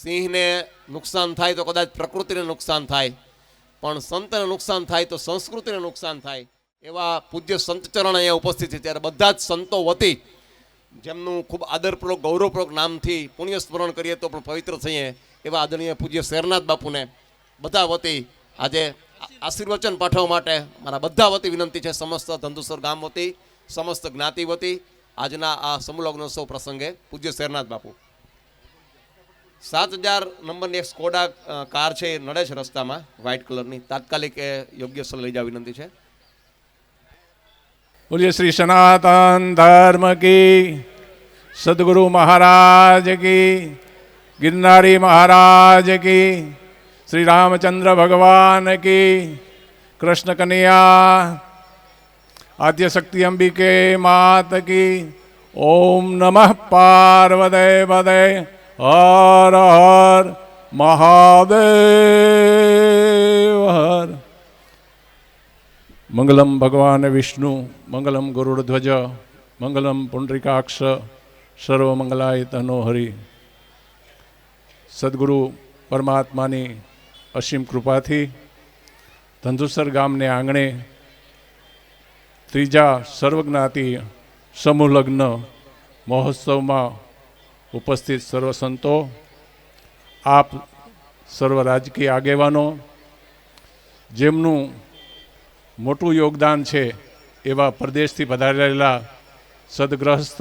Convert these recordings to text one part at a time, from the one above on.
સિંહને નુકસાન થાય તો કદાચ પ્રકૃતિને નુકસાન થાય, પણ સંતને નુકસાન થાય તો સંસ્કૃતિને નુકસાન થાય. એવા પૂજ્ય સંતચરણ અહીંયા ઉપસ્થિત છે. ત્યારે બધા જ સંતો વતી જેમનું ખૂબ આદરપૂર્વક ગૌરવપૂર્વક નામથી પુણ્ય સ્મરણ કરીએ તો પણ પવિત્ર થઈએ એવા આદરણીય પૂજ્ય શેરનાથ બાપુને બધા વતી આજે આશીર્વચન પાઠવવા માટે મારા બધા વતી વિનંતી છે. સમસ્ત ધંધુસર ગામ વતી, સમસ્ત જ્ઞાતિ વતી આજના આ સમૂહલગ્નોત્સવ પ્રસંગે પૂજ્ય શેરનાથ બાપુ. 7000 નંબરની એક સ્કોડા કાર છે, એ નડે છે રસ્તામાં, વ્હાઇટ કલરની. તાત્કાલિક એ યોગ્ય સ્થળ લઈ જવા વિનંતી છે. બોલીએ શ્રી સનાતન ધર્મ કી, સદગુરુ મહારાજ કી, गिरनारी महाराज की, श्री रामचंद्र भगवान की, कृष्ण कन्हैया, आद्य शक्ति अंबिके मात की. ओम नमः पार्वते पदे हर हर महादेव हर. मंगलम भगवान विष्णु, मंगलम गरुड़ध्वज, मंगलम पुंडरीकाक्ष, सर्वमंगलाय तनो हरि. સદગુરુ પરમાત્માની અસીમ કૃપાથી ધંધુસર ગામને આંગણે ત્રીજા સર્વજ્ઞાતિ સમૂહ લગ્ન મહોત્સવમાં ઉપસ્થિત સર્વ સંતો, આપ સર્વ રાજકીય આગેવાનો, જેમનું મોટું યોગદાન છે એવા પ્રદેશથી પધારેલા સદગ્રસ્ત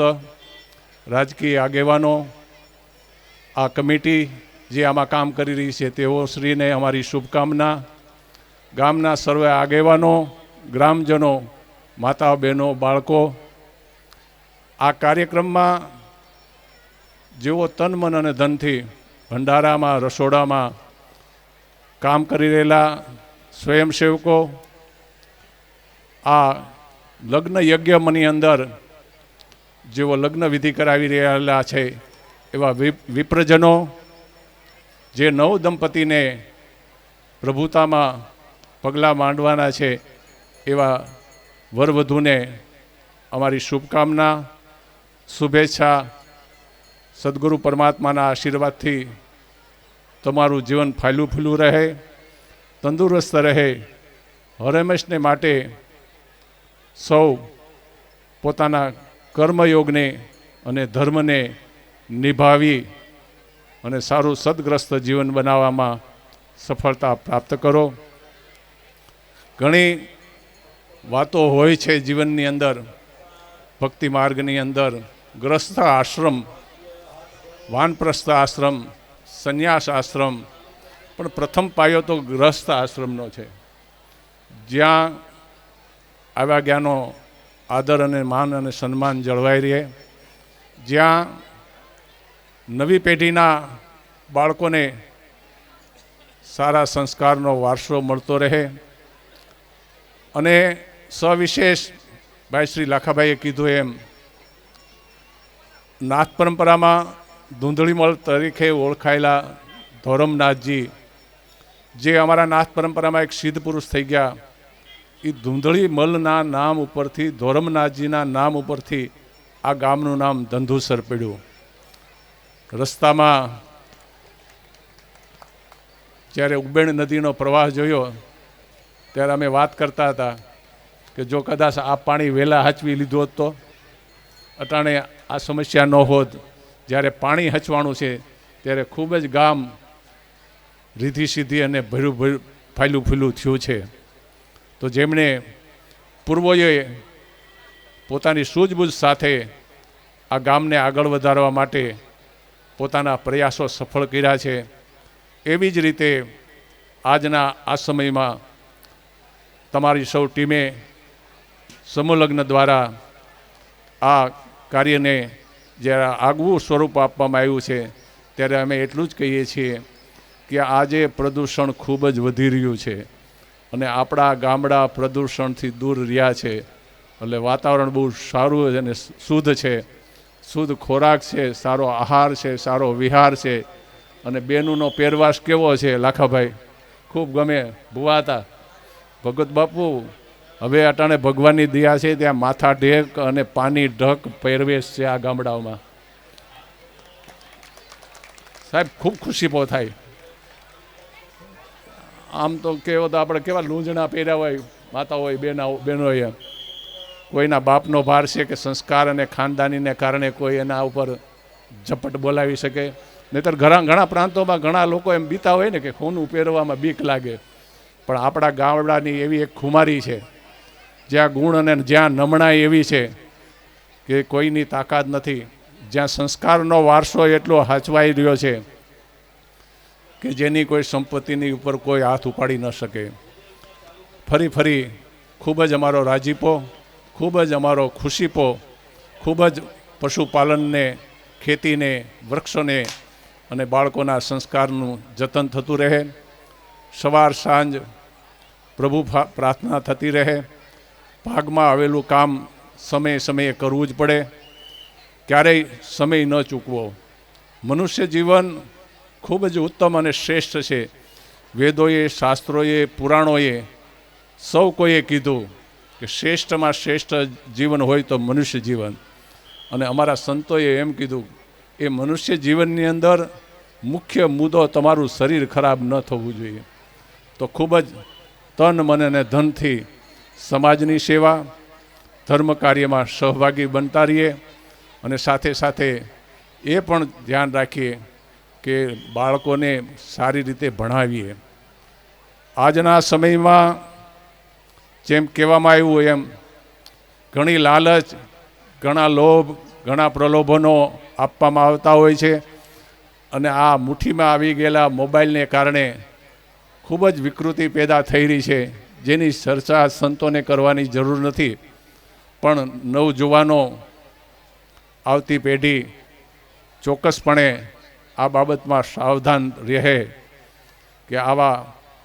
રાજકીય આગેવાનો, આ કમિટી જે આમાં કામ કરી રહી છે તેઓ શ્રીને અમારી શુભકામના. ગામના સર્વે આગેવાનો, ગ્રામજનો, માતા બહેનો, બાળકો, આ કાર્યક્રમમાં જેઓ તન મન અને ધનથી ભંડારામાં, રસોડામાં કામ કરી રહેલા સ્વયંસેવકો, આ લગ્ન યજ્ઞમની અંદર જેઓ લગ્ન વિધિ કરાવી રહેલા છે એવા વિપ્રજનો, જે નવ દંપતીને પ્રભુતામાં પગલાં માંડવાના છે એવા વરવધૂને અમારી શુભકામના, શુભેચ્છા. સદગુરુ પરમાત્માના આશીર્વાદથી તમારું જીવન ફાયલું ફૂલું રહે, તંદુરસ્ત રહે. હરમેશને માટે સૌ પોતાના કર્મયોગને અને ધર્મને નિભાવી અને સારું સદગ્રસ્ત જીવન બનાવવામાં સફળતા પ્રાપ્ત કરો. ઘણી વાતો હોય છે જીવનની અંદર, ભક્તિ માર્ગની અંદર. ગ્રસ્થ આશ્રમ, વાનપ્રસ્થ આશ્રમ, સંન્યાસ આશ્રમ, પણ પ્રથમ પાયો તો ગ્રસ્થ આશ્રમનો છે, જ્યાં આવ્યા જ્ઞાનો આદર અને માન અને સન્માન જળવાઈ રહે, જ્યાં નવી પેઢીના બાળકોને સારા સંસ્કારનો વારસો મળતો રહે. અને સવિશેષ ભાઈ શ્રી લાખાભાઈએ કીધું એમ, નાથ પરંપરામાં ધૂંધળીમલ તરીકે ઓળખાયેલા ધોરમનાથજી, જે અમારા નાથ પરંપરામાં એક સિદ્ધ પુરુષ થઈ ગયા, એ ધૂંધળીમલના નામ ઉપરથી, ધોરમનાથજીના નામ ઉપરથી આ ગામનું નામ ધંધુસર પડ્યું. રસ્તામાં જ્યારે ઉબેણ નદીનો પ્રવાહ જોયો ત્યારે અમે વાત કરતા હતા કે જો કદાચ આ પાણી વહેલા હચવી લીધું હોત તો અટાણે આ સમસ્યા ન હોત. જ્યારે પાણી હચવાનું છે ત્યારે ખૂબ જ ગામ રીધી સીધી અને ભર્યું ફાયલું ફૂલું થયું છે. તો જેમણે પૂર્વોએ પોતાની સૂઝબૂઝ સાથે આ ગામને આગળ વધારવા માટે પોતાના પ્રયાસો સફળ કર્યા છે, એવી જ રીતે આજના આ સમયમાં તમારી સૌ ટીમે સમૂહ લગ્ન દ્વારા આ કાર્યને જ્યારે આગવું સ્વરૂપ આપવામાં આવ્યું છે, ત્યારે અમે એટલું જ કહીએ છીએ કે આજે પ્રદૂષણ ખૂબ જ વધી રહ્યું છે અને આપણા ગામડા પ્રદૂષણથી દૂર રહ્યા છે. એટલે વાતાવરણ બહુ સારું અને શુદ્ધ છે, શુદ્ધ ખોરાક છે, સારો આહાર છે, સારો વિહાર છે. અને બેનુંનો પહેરવાશ કેવો છે લાખાભાઈ? ખૂબ ગમે. ભુવાતા ભગત બાપુ હવે અટાણે ભગવાનની દયા છે, ત્યાં માથા ઢેક અને પાણી ઢક પહેરવેશ છે આ ગામડાઓમાં. સાહેબ ખૂબ ખુશીપો થાય. આમ તો કેવો તો આપણે કેવા લૂંજણા પહેર્યા હોય માતા હોય બહેનોએ, કોઈના બાપનો ભાર છે કે સંસ્કાર અને ખાનદાનીને કારણે કોઈ એના ઉપર ઝપટ બોલાવી શકે. નહીંતર ઘણા પ્રાંતોમાં ઘણા લોકો એમ બીતા હોય ને કે ખૂનું પહેરવામાં બીક લાગે, પણ આપણા ગામડાની એવી એક ખુમારી છે જ્યાં ગુણ અને જ્યાં નમણાઈ એવી છે કે કોઈની તાકાત નથી, જ્યાં સંસ્કારનો વારસો એટલો હાચવાઈ રહ્યો છે કે જેની કોઈ સંપત્તિની ઉપર કોઈ હાથ ઉપાડી ન શકે. ફરી ખૂબ જ અમારો રાજીપો, ખૂબ જ અમારો ખુશીપો, ખૂબ જ પશુપાલનને, ખેતીને, વૃક્ષોને અને બાળકોના સંસ્કારનું જતન થતું રહે. સવાર સાંજ પ્રભુ પ્રાર્થના થતી રહે. ભાગમાં આવેલું કામ સમયે કરવું જ પડે, ક્યારેય સમય ન ચૂકવો. મનુષ્ય જીવન ખૂબ જ ઉત્તમ અને શ્રેષ્ઠ છે. વેદોએ, શાસ્ત્રોએ, પુરાણોએ સૌ કોઈએ કીધું કે શ્રેષ્ઠમાં શ્રેષ્ઠ જીવન હોય તો મનુષ્ય જીવન. અને અમારા સંતોએ એમ કીધું એ મનુષ્ય જીવનની અંદર મુખ્ય મુદ્દો તમારું શરીર ખરાબ ન થવું જોઈએ. તો ખૂબ જ તન મન અને ધનથી સમાજની સેવા, ધર્મ કાર્યમાં સહભાગી બનતા રહીએ અને સાથે સાથે એ પણ ધ્યાન રાખીએ કે બાળકોને સારી રીતે ભણાવીએ. આજના સમયમાં જેમ કહેવામાં આવ્યું એમ ઘણી લાલચ, ઘણા લોભ, ઘણા પ્રલોભનો આપવામાં આવતા હોય છે અને આ મુઠ્ઠીમાં આવી ગયેલા મોબાઈલને કારણે ખૂબ જ વિકૃતિ પેદા થઈ રહી છે, જેની ચર્ચા સંતોને કરવાની જરૂર નથી. પણ નવજુવાનો, આવતી પેઢી ચોક્કસપણે આ બાબતમાં સાવધાન રહે કે આવા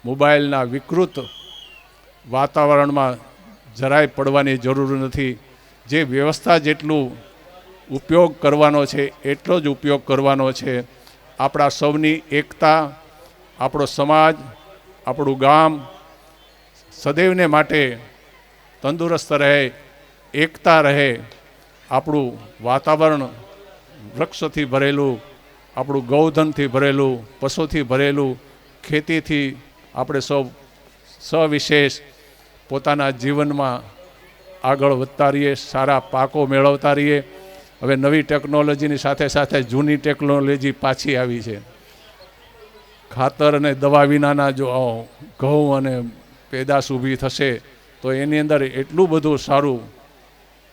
મોબાઈલના વિકૃત વાતાવરણમાં જરાય પડવાની જરૂર નથી. જે વ્યવસ્થા જેટલું ઉપયોગ કરવાનો છે એટલો જ ઉપયોગ કરવાનો છે. આપણા સૌની એકતા, આપણો સમાજ, આપણું ગામ સદૈવને માટે તંદુરસ્ત રહે, એકતા રહે, આપણું વાતાવરણ વૃક્ષોથી ભરેલું, આપણું ગૌધનથી ભરેલું, પશુથી ભરેલું, ખેતીથી આપણે સૌ સવિશેષ પોતાના જીવનમાં આગળ વધતા રહીએ, સારા પાકો મેળવતા રહીએ. હવે નવી ટેકનોલોજીની સાથે સાથે જૂની ટેકનોલોજી પાછી આવી છે. ખાતર અને દવા વિનાના જો ઘઉં અને પેદાશ ઊભી થશે તો એની અંદર એટલું બધું સારું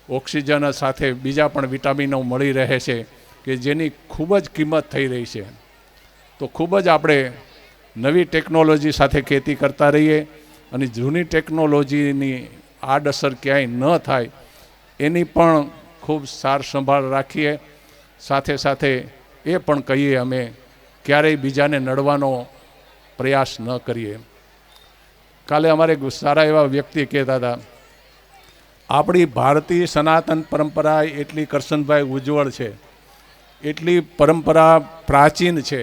ઓક્સિજન સાથે બીજા પણ વિટામિનો મળી રહે છે કે જેની ખૂબ જ કિંમત થઈ રહી છે. તો ખૂબ જ આપણે નવી ટેકનોલોજી સાથે ખેતી કરતા રહીએ અને જૂની ટેકનોલોજીની આડઅસર ક્યાંય ન થાય એની પણ ખૂબ સાર સંભાળ રાખીએ. સાથે સાથે એ પણ કહીએ અમે ક્યારેય બીજાને નડવાનો પ્રયાસ ન કરીએ. કાલે અમારે સારા એવા વ્યક્તિ કહેતા હતા, આપણી ભારતીય સનાતન પરંપરા એટલી કરશનભાઈ ઉજ્જવળ છે, એટલી પરંપરા પ્રાચીન છે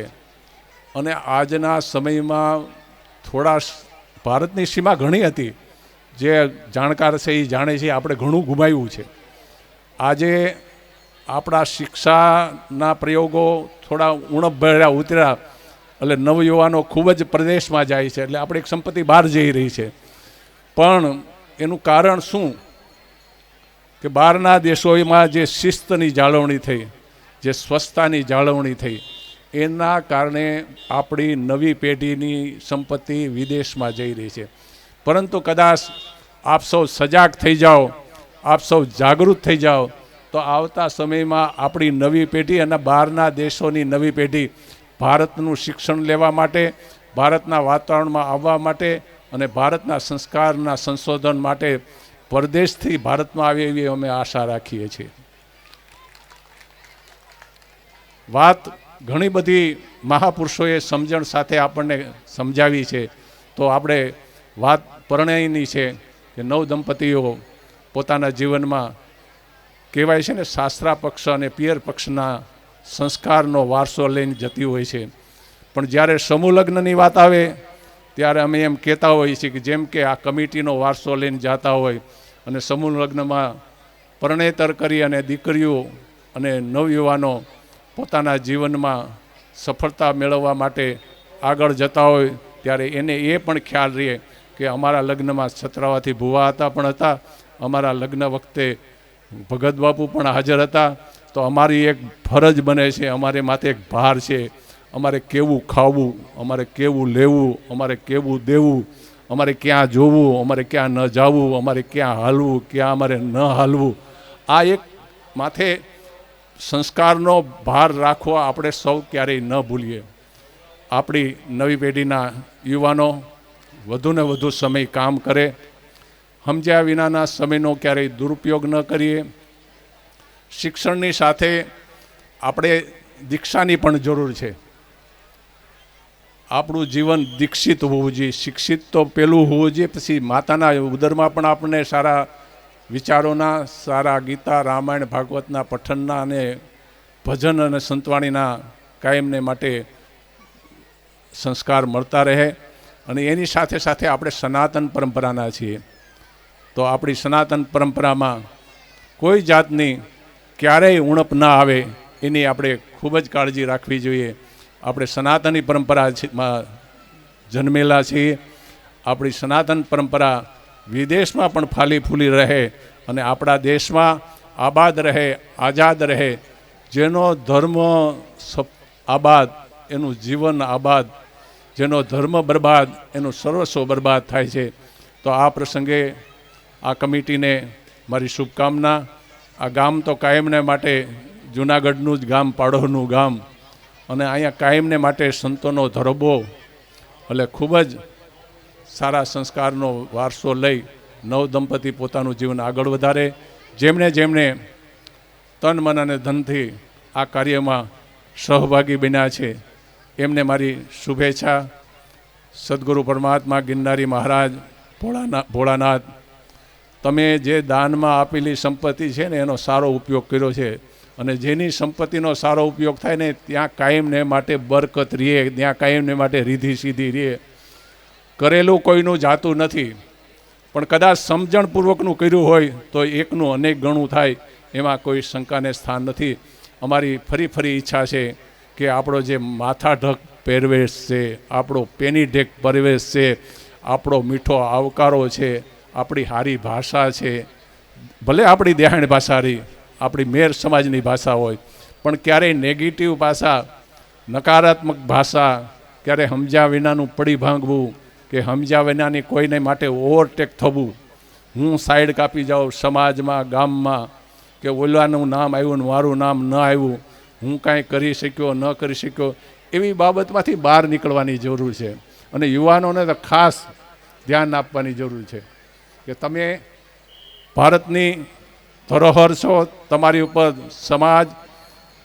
અને આજના સમયમાં થોડા ભારતની સીમા ઘણી હતી, જે જાણકાર છે એ જાણે છે, આપણે ઘણું ગુમાવ્યું છે. આજે આપણા શિક્ષાના પ્રયોગો થોડા ઉણપભર્યા ઉતર્યા એટલે નવયુવાનો ખૂબ જ પ્રદેશમાં જાય છે, એટલે આપણી એક સંપત્તિ બહાર જઈ રહી છે. પણ એનું કારણ શું કે બહારના દેશોમાં જે શિસ્તની જાળવણી થઈ, જે સ્વચ્છતાની જાળવણી થઈ, એના કારણે આપણી નવી પેઢીની સંપત્તિ વિદેશમાં જઈ રહી છે. પરંતુ કદાચ આપ સૌ સજાગ થઈ જાઓ, આપ સૌ જાગૃત થઈ જાઓ તો આવતા સમયમાં આપણી નવી પેઢી અને બહારના દેશોની નવી પેઢી ભારતનું શિક્ષણ લેવા માટે, ભારતના વાતાવરણમાં આવવા માટે અને ભારતના સંસ્કારના સંશોધન માટે પરદેશથી ભારતમાં આવે એવી અમે આશા રાખીએ છીએ. વાત ઘણી બધી મહાપુરુષોએ સમજણ સાથે આપણને સમજાવી છે. તો આપણે વાત પરણયની છે કે નવ દંપતીઓ પોતાના જીવનમાં કહેવાય છે ને શાસ્ત્રા પક્ષ અને પિયર પક્ષના સંસ્કારનો વારસો લઈને જતી હોય છે. પણ જ્યારે સમૂહ લગ્નની વાત આવે ત્યારે અમે એમ કહેતા હોઈએ છીએ કે જેમ કે આ કમિટીનો વારસો લઈને જતા હોય અને સમૂહ લગ્નમાં પરણેતર કરી અને દીકરીઓ અને નવયુવાનો પોતાના જીવનમાં સફળતા મેળવવા માટે આગળ જતા હોય ત્યારે એને એ પણ ખ્યાલ રહે કે અમારા લગ્નમાં છત્રાવાથી ભુવા હતા પણ હતા, અમારા લગ્ન વખતે ભગત બાપુ પણ હાજર હતા. તો અમારી એક ફરજ બને છે, અમારે માથે એક ભાર છે, અમારે કેવું ખાવું, અમારે કેવું લેવું, અમારે કેવું દેવું, અમારે ક્યાં જોવું, અમારે ક્યાં ન જવું, અમારે ક્યાં હાલવું, ક્યાં અમારે ન હાલવું. આ એક માથે સંસ્કારનો ભાર રાખવા આપણે સૌ ક્યારેય ન ભૂલીએ. આપણી નવી પેઢીના યુવાનો વધુને વધુ સમય કામ કરે, સમજ્યા વિનાના સમયનો ક્યારેય દુરુપયોગ ન કરીએ. શિક્ષણની સાથે આપણે દીક્ષાની પણ જરૂર છે. આપણું જીવન દીક્ષિત હોવું જોઈએ. શિક્ષિત તો પેલું હોવું જોઈએ, પછી માતાના ઉદરમાં પણ આપણને સારા વિચારોના, સારા ગીતા, રામાયણ, ભાગવતના પઠનના અને ભજન અને સંતવાણીના કાયમને માટે સંસ્કાર મળતા રહે. અને એની સાથે સાથે આપણે સનાતન પરંપરાના છીએ, તો આપણી સનાતન પરંપરામાં કોઈ જાતની ક્યારેય ઉણપ ના આવે એની આપણે ખૂબ જ કાળજી રાખવી જોઈએ. આપણે સનાતની પરંપરામાં જન્મેલા છીએ. આપણી સનાતન પરંપરા વિદેશમાં પણ ફાલી ફૂલી રહે અને આપણા દેશમાં આબાદ રહે, આઝાદ રહે. જેનો ધર્મ આબાદ એનું જીવન આબાદ, જેનો ધર્મ બરબાદ એનું સર્વસ્વ બરબાદ થાય છે. તો આ પ્રસંગે આ કમિટીને મારી શુભકામના. આ ગામ તો કાયમને માટે જૂનાગઢનું જ ગામ, પાડોનું ગામ, અને અહીંયા કાયમને માટે સંતોનો ધરોબો, એટલે ખૂબ જ સારા સંસ્કારનો વારસો લઈ નવ દંપતી પોતાનું જીવન આગળ વધારે. જેમણે જેમણે તન મન અને ધનથી આ કાર્યમાં સહભાગી બન્યા છે એમને મારી શુભેચ્છા. સદગુરુ પરમાત્મા ગિરનારી મહારાજ, ભોળાનાથ, તમે જે દાનમાં આપેલી સંપત્તિ છે ને એનો સારો ઉપયોગ કર્યો છે, અને જેની સંપત્તિનો સારો ઉપયોગ થાય ને ત્યાં કાયમને માટે બરકત રહે, ત્યાં કાયમને માટે રીધી સીધી રહે. કરેલું કોઈનું જાતું નથી, પણ કદાચ સમજણપૂર્વકનું કર્યું હોય તો એકનું અનેક ગણું થાય, એમાં કોઈ શંકાને સ્થાન નથી. અમારી ફરી ઈચ્છા છે કે આપણો જે માથા ઢક પહેરવેશ છે, આપણો પેની ઢેક પરિવેશ છે, આપણો મીઠો આવકારો છે, આપણી સારી ભાષા છે, ભલે આપણી દેહાણ ભાષા રહી, આપણી મેર સમાજની ભાષા હોય, પણ ક્યારેય નેગેટિવ ભાષા, નકારાત્મક ભાષા, ક્યારે સમજ્યા વિનાનું પડી ભાંગવું કે સમજ્યા વિનાની કોઈને માટે ઓવરટેક થવું, હું સાઈડ કાપી જાઉં સમાજમાં, ગામમાં, કે ઓલાનું નામ આવ્યું ને મારું નામ ન આવ્યું, હું કાંઈ કરી શક્યો ન કરી શક્યો, એવી બાબતમાંથી બહાર નીકળવાની જરૂર છે. અને યુવાનોને તો ખાસ ધ્યાન આપવાની જરૂર છે કે તમે ભારતની ધરોહર છો, તમારી ઉપર સમાજ,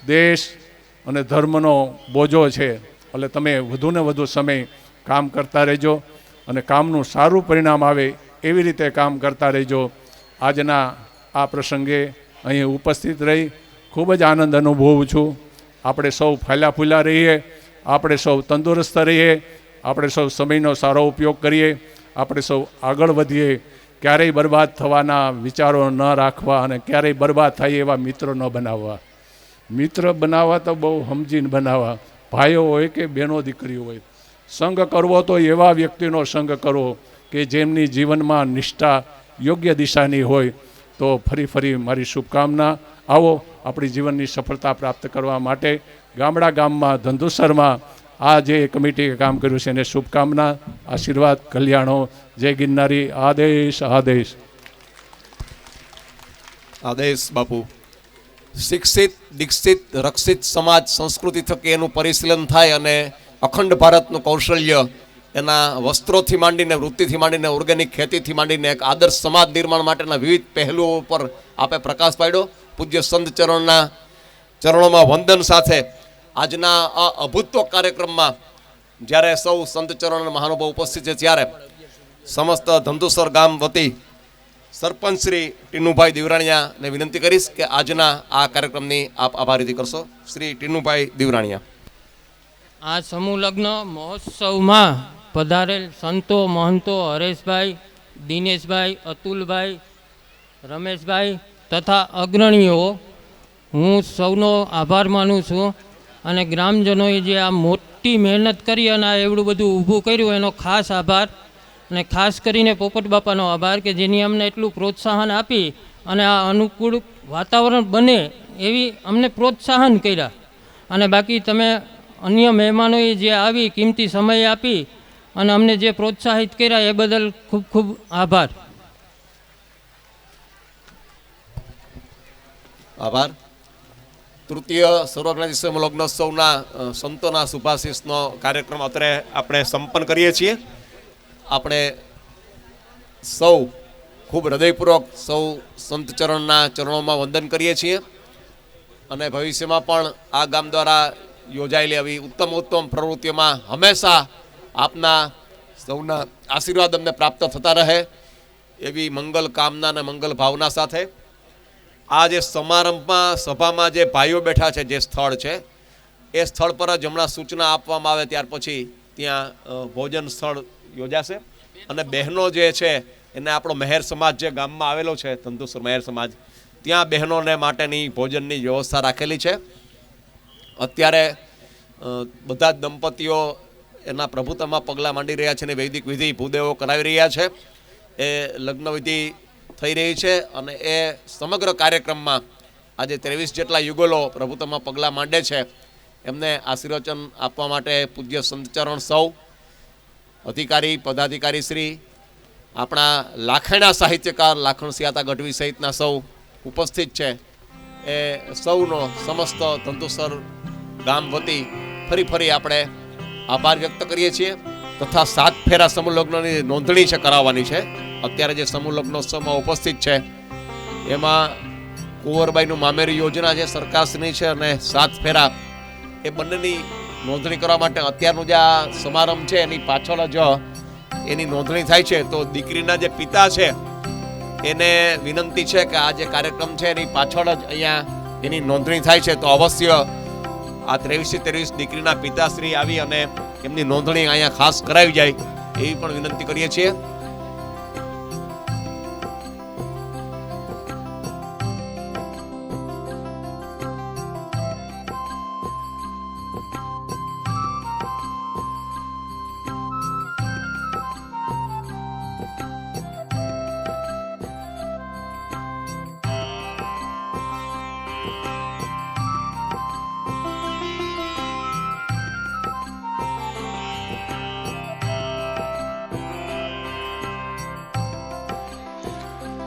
દેશ અને ધર્મનો બોજો છે. એટલે તમે વધુને વધુ સમય કામ કરતા રહેજો અને કામનું સારું પરિણામ આવે એવી રીતે કામ કરતા રહેજો. આજના આ પ્રસંગે અહીં ઉપસ્થિત રહી ખૂબ જ આનંદ અનુભવું છું. આપણે સૌ ફાલ્યા ફૂલ્યા રહીએ, આપણે સૌ તંદુરસ્ત રહીએ, આપણે સૌ સમયનો સારો ઉપયોગ કરીએ, આપણે સૌ આગળ વધીએ. ક્યારેય બરબાદ થવાના વિચારો ન રાખવા અને ક્યારેય બરબાદ થાય એવા મિત્રો ન બનાવવા. મિત્ર બનાવવા તો બહુ સમજીને બનાવવા, ભાઈઓ હોય કે બહેનો દીકરીઓ હોય. સંગ કરવો તો એવા વ્યક્તિનો સંગ કરવો કે જેમની જીવનમાં નિષ્ઠા યોગ્ય દિશાની હોય. તો ફરી મારી શુભકામના. આવો આપણી જીવનની સફળતા પ્રાપ્ત કરવા માટે ગામમાં ધંધુસરમાં આ જે કમિટીએ કામ કર્યું છે એને શુભકામના, આશીર્વાદ, કલ્યાણો. જય ગિરનારી. આદેશ આદેશ આદેશ બાપુ. શિક્ષિત, દીક્ષિત, રક્ષિત સમાજ સંસ્કૃતિ થકી એનું પરિશીલન થાય અને અખંડ ભારતનું કૌશલ્ય એના વસ્ત્રોથી માંડીને, વૃત્તિથી માંડીને, ઓર્ગેનિક ખેતીથી માંડીને એક આદર્શ સમાજ નિર્માણ માટેના વિવિધ પહેલુઓ પર આપે પ્રકાશ પાડ્યો. પૂજ્ય સંત ચરણોમાં વંદન સાથે આજના આ અભૂતવ કાર્યક્રમમાં જ્યારે સૌ સંત ચરણ મહાનુભાવ ઉપસ્થિત છે ત્યારે સમસ્ત ધંધુસર ગામ વતી સરપંચ શ્રી ટીનુભાઈ દીવરાણીયાને વિનંતી કરીશ કે આજના આ કાર્યક્રમની આપ આભારીથી કરશો. શ્રી ટીનુભાઈ દીવરાણીયા. આ સમૂહ લગ્ન મહોત્સવમાં પધારેલ સંતો, મહંતો, હરેશભાઈ, દિનેશભાઈ, અતુલભાઈ, રમેશભાઈ તથા અગ્રણીઓ, હું સૌનો આભાર માનું છું. અને ગ્રામજનોએ જે આ મોટી મહેનત કરી અને આ એવડું બધું ઊભું કર્યું એનો ખાસ આભાર. અને ખાસ કરીને પોપટ બાપાનો આભાર કે જેની અમને એટલું પ્રોત્સાહન આપી અને આ અનુકૂળ વાતાવરણ બને એવી અમને પ્રોત્સાહન કર્યા. અને બાકી તમે અન્ય મહેમાનોએ જે આવી કિંમતી સમય આપી અને અમને જે પ્રોત્સાહિત કર્યા એ બદલ ખૂબ ખૂબ આભાર. આભાર. તૃતીય સર્વજ્ઞાતિ સમૂહ લગ્નોત્સવના સંતોના શુભાશીષનો કાર્યક્રમ અત્યારે આપણે સંપન્ન કરીએ છીએ. આપણે સૌ ખૂબ હૃદયપૂર્વક સૌ સંત ચરણોમાં વંદન કરીએ છીએ અને ભવિષ્યમાં પણ આ ગામ દ્વારા યોજાયેલી આવી ઉત્તમ પ્રવૃત્તિઓમાં હંમેશા આપના સૌના આશીર્વાદ અમને પ્રાપ્ત થતા રહે એવી મંગલ કામના અને મંગલ ભાવના સાથે આ જે સમારંભમાં સભામાં જે ભાઈઓ બેઠા છે, જે સ્થળ છે એ સ્થળ પર જ હમણાં સૂચના આપવામાં આવે ત્યાર પછી ત્યાં ભોજન સ્થળ યોજાશે અને બહેનો જે છે એને આપણો મહેર સમાજ જે ગામમાં આવેલો છે, તંતુસર મહેર સમાજ, ત્યાં બહેનોને માટેની ભોજનની વ્યવસ્થા રાખેલી છે. અત્યારે બધા જ દંપતીઓ એના પ્રભુતામાં પગલાં માંડી રહ્યા છે અને વૈદિક વિધિ ભૂદેવો કરાવી રહ્યા છે. એ લગ્નવિધિ થઈ રહી છે અને એ સમગ્ર કાર્યક્રમમાં આજે 23 જેટલા યુગલો પ્રભુતામાં પગલાં માંડે છે. એમને આશીર્વચન આપવા માટે પૂજ્ય સંતચરણ સૌ અધિકારી પદાધિકારી શ્રી, આપણા લાખણા સાહિત્યકાર લાખણ સિયાતા ગઢવી સહિતના સૌ ઉપસ્થિત છે. એ સૌનો સમસ્ત ધંતુસર ગામ વતી ફરી આપણે આભાર વ્યક્ત કરીએ છીએ. તથા 7 ફેરા સમૂહ લગ્નની નોંધણી છે કરાવવાની છે. અત્યારે જે સમૂહ લગ્નોત્સવમાં ઉપસ્થિત છે એમાં કુંવરબાઈનું મામેરી યોજના છે સરકારશ્રીની છે અને 7 ફેરા એ બંનેની નોંધણી કરવા માટે અત્યારનું જે આ સમારંભ છે એની પાછળ જ એની નોંધણી થાય છે. તો દીકરીના જે પિતા છે એને વિનંતી છે કે આ જે કાર્યક્રમ છે એની પાછળ જ અહીંયા એની નોંધણી થાય છે. તો અવશ્ય આ 23 દીકરીના પિતાશ્રી આવી અને એમની નોંધણી અહીંયા ખાસ કરાવી જાય એવી પણ વિનંતી કરીએ છીએ.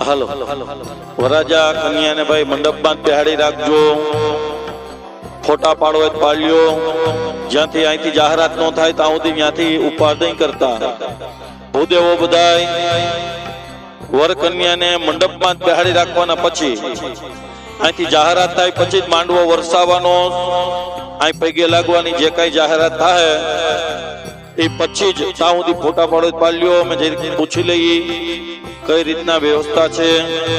હાલો વરાજા કન્યાને ભાઈ મંડપમાં બેહાડી રાખજો. ફોટા પાડો હોય પાડ્યો. જ્યાંથી અહીંથી જાહેરાત ન થાય ત્યાં સુધી ત્યાંથી ઉપાડ નહીં કરતા. ભૂદેવો બધાય વર કન્યાને મંડપમાં બેહાડી રાખવાના. પછી અહીંથી જાહેરાત થાય પછી જ માંડવો વરસાવવાનો, અહીં પગે લાગવાની જે કઈ જાહેરાત થાય એ પછી જ ત્યાં સુધી ફોટા પાડો પાડ્યો. અમે જે પૂછી લઈએ કઈ રીતના વ્યવસ્થા છે.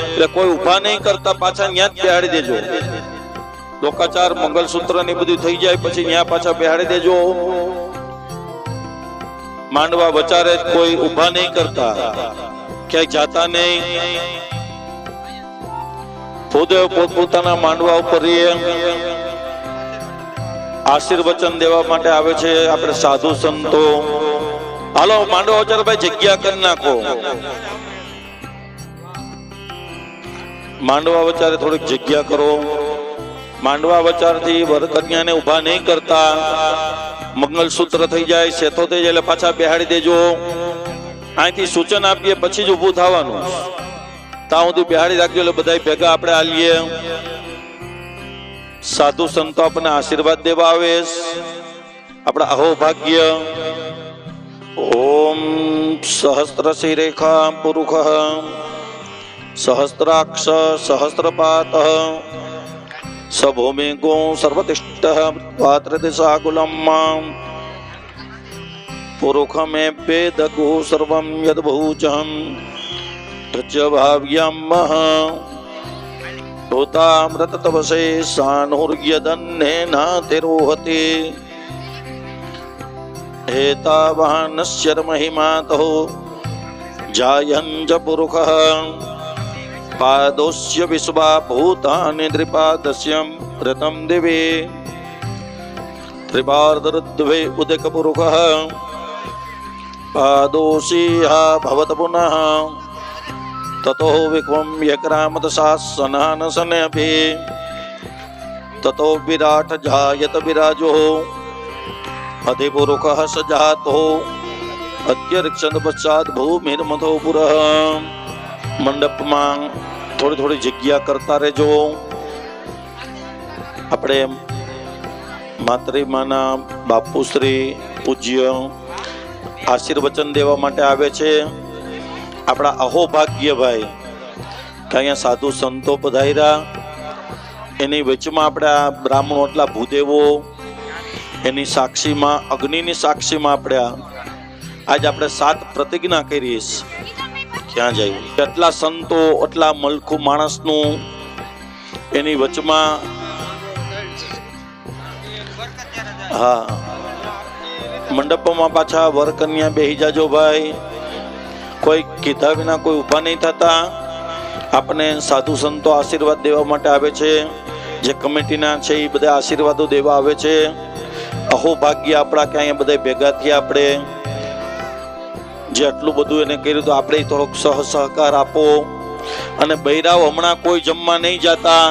એટલે કોઈ ઉભા નહીં કરતા, પાછા ત્યાં જ બેહાડી દેજો. લોકાચાર મંગલસૂત્ર ને બધું થઈ જાય પછી ત્યાં પાછા બેહાડી દેજો. માંડવા વચારે કોઈ ઉભા નહીં કરતા, ક્યાંય જાતા નહીં. ભૂદેવ પોતપોતાના માંડવા ઉપર આશીર્વચન દેવા માટે આવે છે. આપણે સાધુ સંતો હાલો માંડવા વચારે ભાઈ જગ્યા કરી નાખો. માંડવા વચારે થોડીક જગ્યા કરો. માંડવા વચારથી વર કન્યાને ઉભા નહીં કરતા. મંગલસૂત્ર થઈ જાય, સેતો થઈ જાય એટલે પાછા બેહાડી દેજો. અહીંથી સૂચન આપીએ પછી જ ઊભું થવાનું. ત્યાં સુધી બેહાડી રાખજો એટલે બધા ભેગા આપણે આલીએ. સાધુ સંતો આપણને આશીર્વાદ દેવા આવે. આપણા અહોભાગ્ય. ઓમ સહસ્ત્ર શિરેખા પુરુષ સહસ્ત્રાક્ષ સહસ્ત્રપાત સભૂમિકો સર્વતિષ્ઠ પાત્ર દિશાકુલમ પુરુષમે વેદગો સર્વં યદભૂજં પ્રજભાવ્યમ ભૂતામૃત તપસે સાનુર્યદન્નેનાતિરોહતે हेतावाहनस्य महिमातो जायञ्च पुरुषः पादोस्य विश्वा भूतानि द्रिपादस्य रतं दिवे त्रिपार्धरुद्वे उदकपुरुषः पादोषीहा भवत पुनः ततो विक्वं यक्रामदशासनानसनेऽपि ततो विराट जायत विराजो अधिपुरुषः स जातो अत्यरिक्षण पश्चात भूमिर्मथो पुरः મંડપમાં થોડી થોડી જગ્યા કરતા રહેજો. આપણે માતૃમાના બાપુશ્રી પૂજ્ય આશીર્વચન દેવા માટે આવે છે. આપણા અહોભાગ્યભાઈ કે અહીંયા સાધુ સંતો પધાર્યા, એની વચમાં આપણે આ બ્રાહ્મણો એટલા ભૂદેવો એની સાક્ષીમાં, અગ્નિની સાક્ષીમાં આપણે આજ આપણે 7 પ્રતિજ્ઞા કરીશ. ક્યાં જાય એટલા સંતો, એટલા મલખું માણસનું એની વચમાં. હા, મંડપમાં પાછા વર કન્યા બેહી જાજો ભાઈ. કોઈ કીધા વિના કોઈ ઊભા નહીં થતા. આપણે સાધુ સંતો આશીર્વાદ દેવા માટે આવે છે. જે કમિટીના છે એ બધા આશીર્વાદો દેવા આવે છે. અહોભાગ્ય આપણા કે અહીંયા બધા ભેગા થયા. આપણે જે આટલું બધું એને કર્યું તો આપણે થોડોક સહકાર આપો. અને બૈરાવ હમણાં કોઈ જમવા નહીં જતા.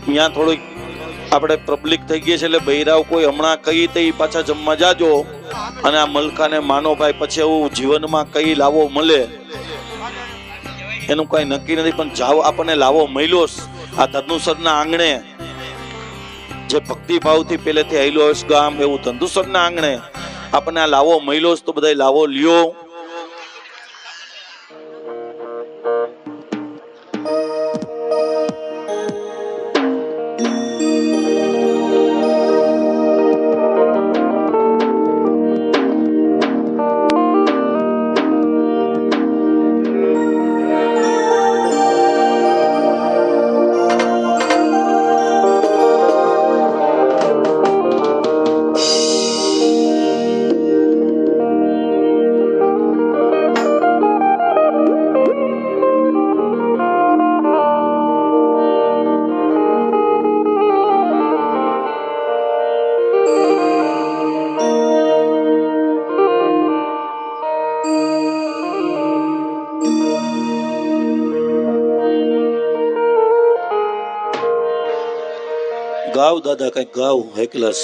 ત્યાં થોડીક આપણે પબ્લિક થઈ ગઈ છે એટલે બૈરાવ કોઈ હમણાં કઈ તે પાછા જમવા જાજો. અને આ મલકાને માનો ભાઈ, પછી એવું જીવનમાં કઈ લાવો મળે એનું કઈ નક્કી નથી, પણ જાવ આપણને લાવો મળ્યો આ ધનુસરના આંગણે. જે ભક્તિભાવથી પહેલેથી આવેલો હોય ગામ, એવું ધનુસરના આંગણે આપણને આ લાવો મળ્યો તો બધા લાવો લ્યો. ગાવ દાદા, કઈક ગાવ હેકલસ.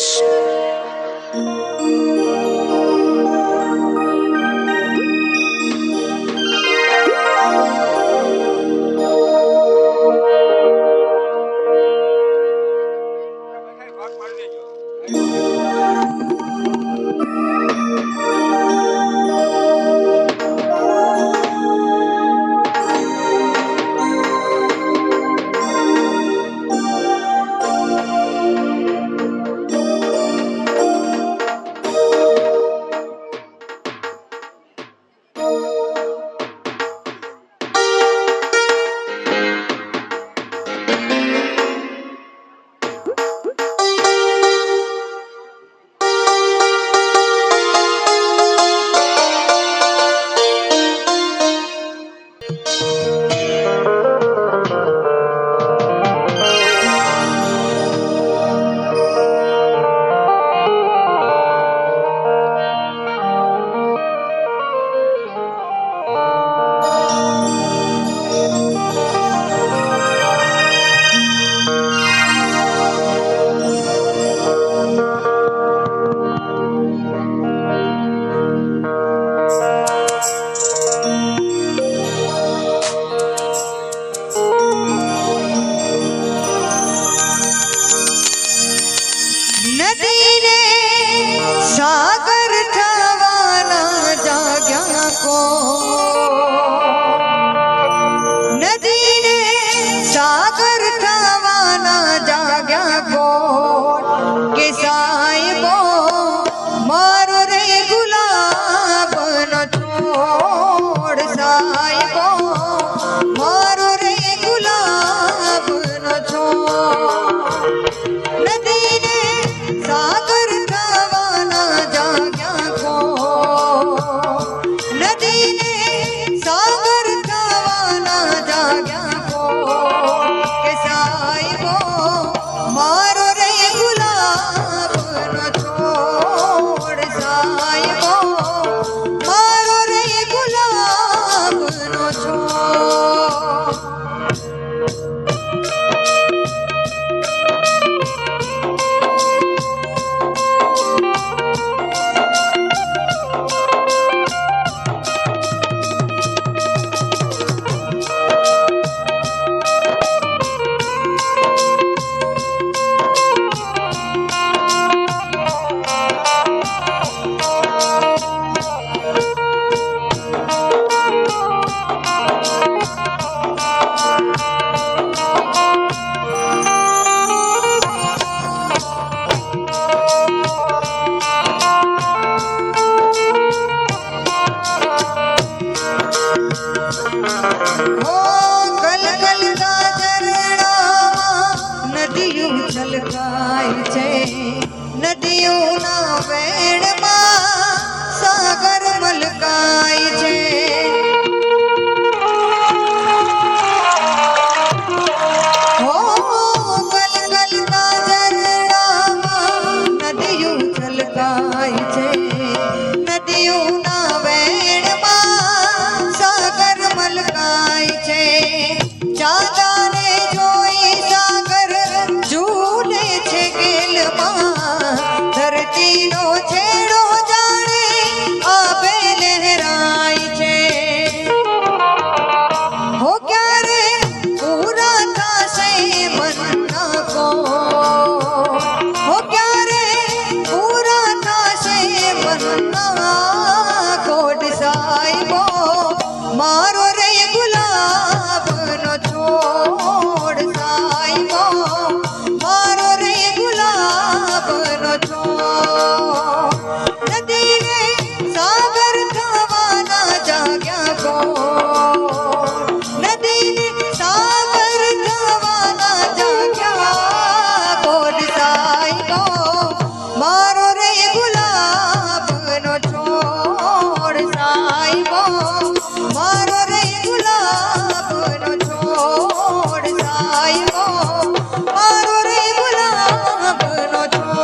ગલગલતા ઝરણામાં નદીયું છલકાય છે, નદીઓના વેણમાં સાગર મલકાય છે. ગલગલતા ઝરણામાં નદીયું છલકાય છે, નદીઓના વેણમાં સાગર મલકાય છે. ચાંદાને જોઈ સાગર ઝૂલે છે ગેલમાં, ધરતીનો છેડો જાણે આભે લહેરાય છે. હો ક્યારે પૂરા થશે મનના કો, હો ક્યારે પૂરા થશે મનના કોડ સાહેબો, મારો રે ગુલાબનો છોડ સાહેબો, મારો રે ગુલાબનો છોડ. નદીને સાગર થવાના જાગ્યા કો, નદીને સાગર થવાના જાગ્યા કોડ સાહેબો, મારો રે ગુલાબનો છોડ સાહેબો, મારો રે ગુલાબનો છોડ સાહેબો, મારો રે ગુલાબનો છોડ.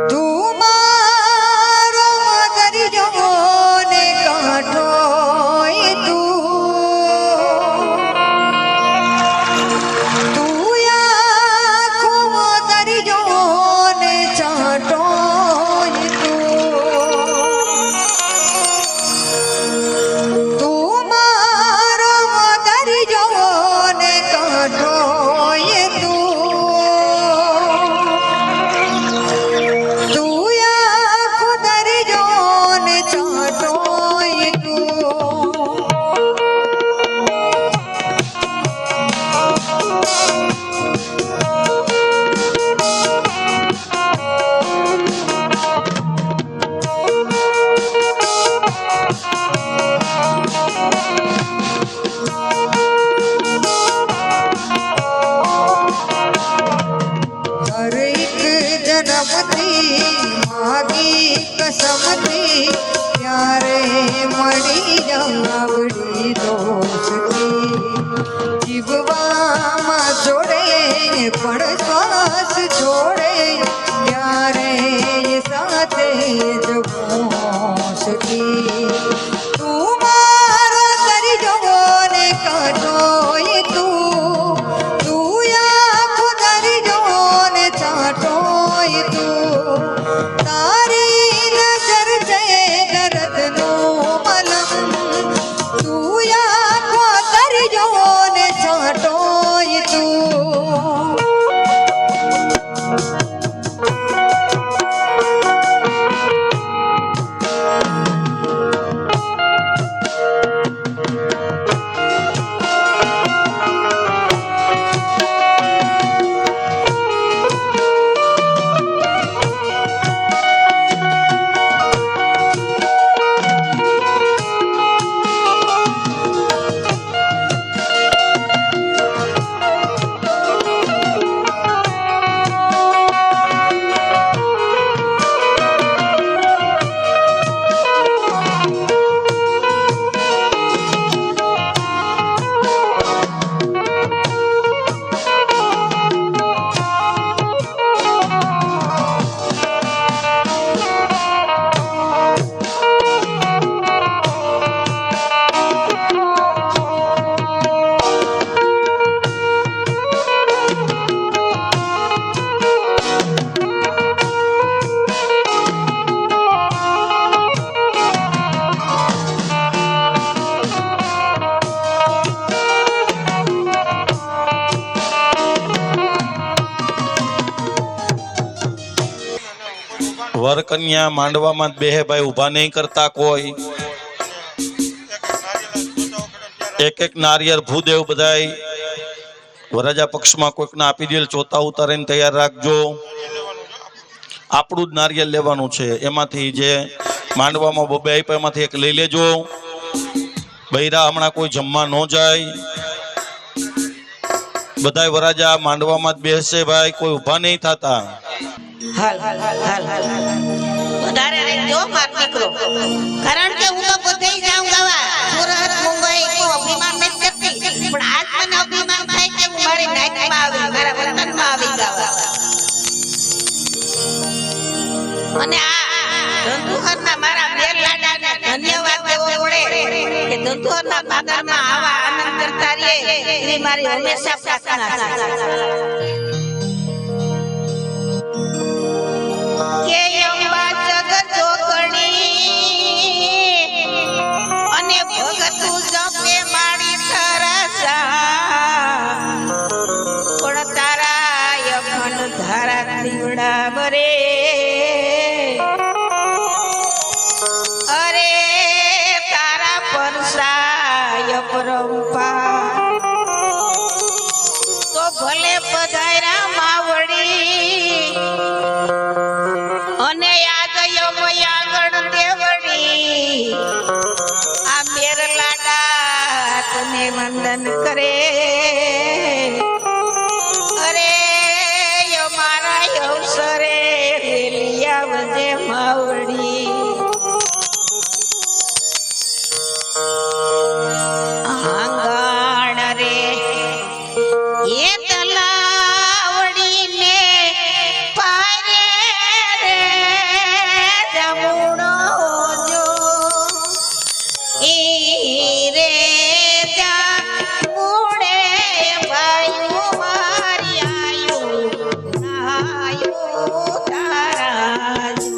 તું મારો દરિયો ને કાંઠો તું આખો દરિયો ને છાંટો તું મારો દરિયો ને કાંઠો તું આખો દરિયો ને છાંટો દરેક જન્મથી માગી કસમથી ત્યારે મળી જાવડી દોસ્તી, જીવવામાં જોડે પણ શ્વાસ છોડે ત્યારે સાથે જ પહોંચતી. તું મારો દરિયો ને કાંઠો તું આખો દરિયો ને છાંટો તું, તારી નજર છે દર્દનું મલમ, તું આખો દરિયો ને છાંટો તું. વર કન્યા માંડવામાં જ બેહે ભાઈ, ઊભા નહીં કરતા કોઈ. એક એક નારિયેળ ભૂદેવ બધાય વરરાજા પક્ષમાં કોઈકને આપી દેલ ચોથા ઉતારીને તૈયાર રાખજો. આપણું જ નારિયેળ લેવાનું છે, એમાંથી જે માંડવામાં બબે આપ્યા એમાંથી એક લઈ લેજો. બૈરા હમણાં કોઈ જમવા ન જાય, બધાય વરરાજા માંડવામાં જ બેસશે ભાઈ, કોઈ ઊભા નહીં થતા. વધારે રહેજો માર દીકરો, કારણ કે હું તો બધે જાઉં ગાવા, સુરત મુંબઈ કોઈ અભિમાન નથી કરતી, પણ આજ મને અભિમાન થાય કે હું મારી નાઈટમાં આવી, મારા વતનમાં આવી ગાવા. અને આ ધંધુહરના મારા બેર લાડાને ધન્યવાદ દેવો પડે કે ધંધુહરના પાદરમાં આવા આનંદ કરતા રહે એવી મારી હંમેશા પ્રાર્થના છે. કે અંબા જગત જોગણી અને ભગતું જપે માડી તરસા, પણ તારા અખંડ ધારા દીવડા બરે, અરે તારા પરસાય પરંપા તો ભલે પધાર્યા માવડી અને યાદ યમયાગણ દેવડી, આ મેર લાડા તને વંદન કરે. અરે મારા અવસરે વેલી આવજે માવડી. આંગણ રે એ તલાવડીને પારે રે જમુડો જો, ઈ રે જામુડે ભાયું મારી આયું નાયું તારા જો.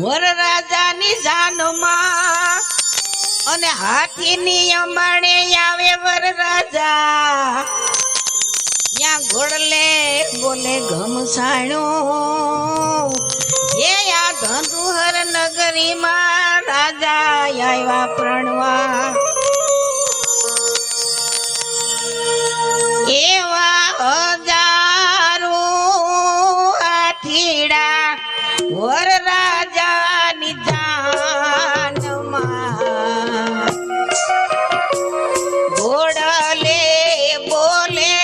વરરાજાની જાનમાં અને હાથીની અંબાણે આવે વરરાજા, ત્યાં ઘોડલે બોલે ઘમસાણ્યો. એ આ ધંધુહર નગરીમાં રાજા આવ્યા પ્રણવા, એવા હજારો હાથીડા વરરાજાની જાનમાં, ઘોડલે બોલે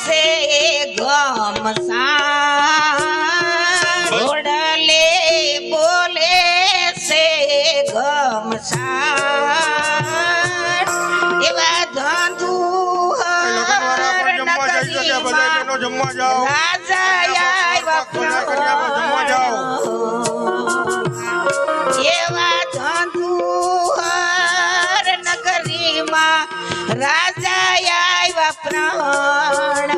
છે ઘમસાણ, ઘોડલે બોલે છે ઘમસાણ. એવા ધંધુહર નગરીમાં રાજા આવ્યા પ્રણવા, એવા પ્રાણ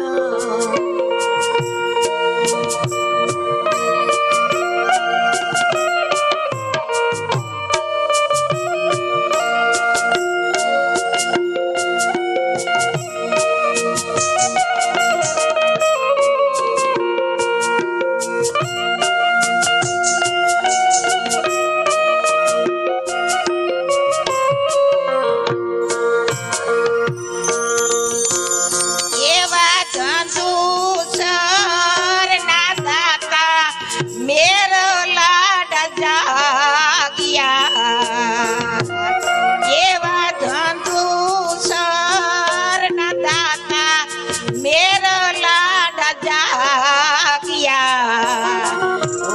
એવા ધંધુ સરના દાતા મેરો લાડ જાગ્યા એવા ધંધુ સરના દાતા મેરો લાડ જાગ્યા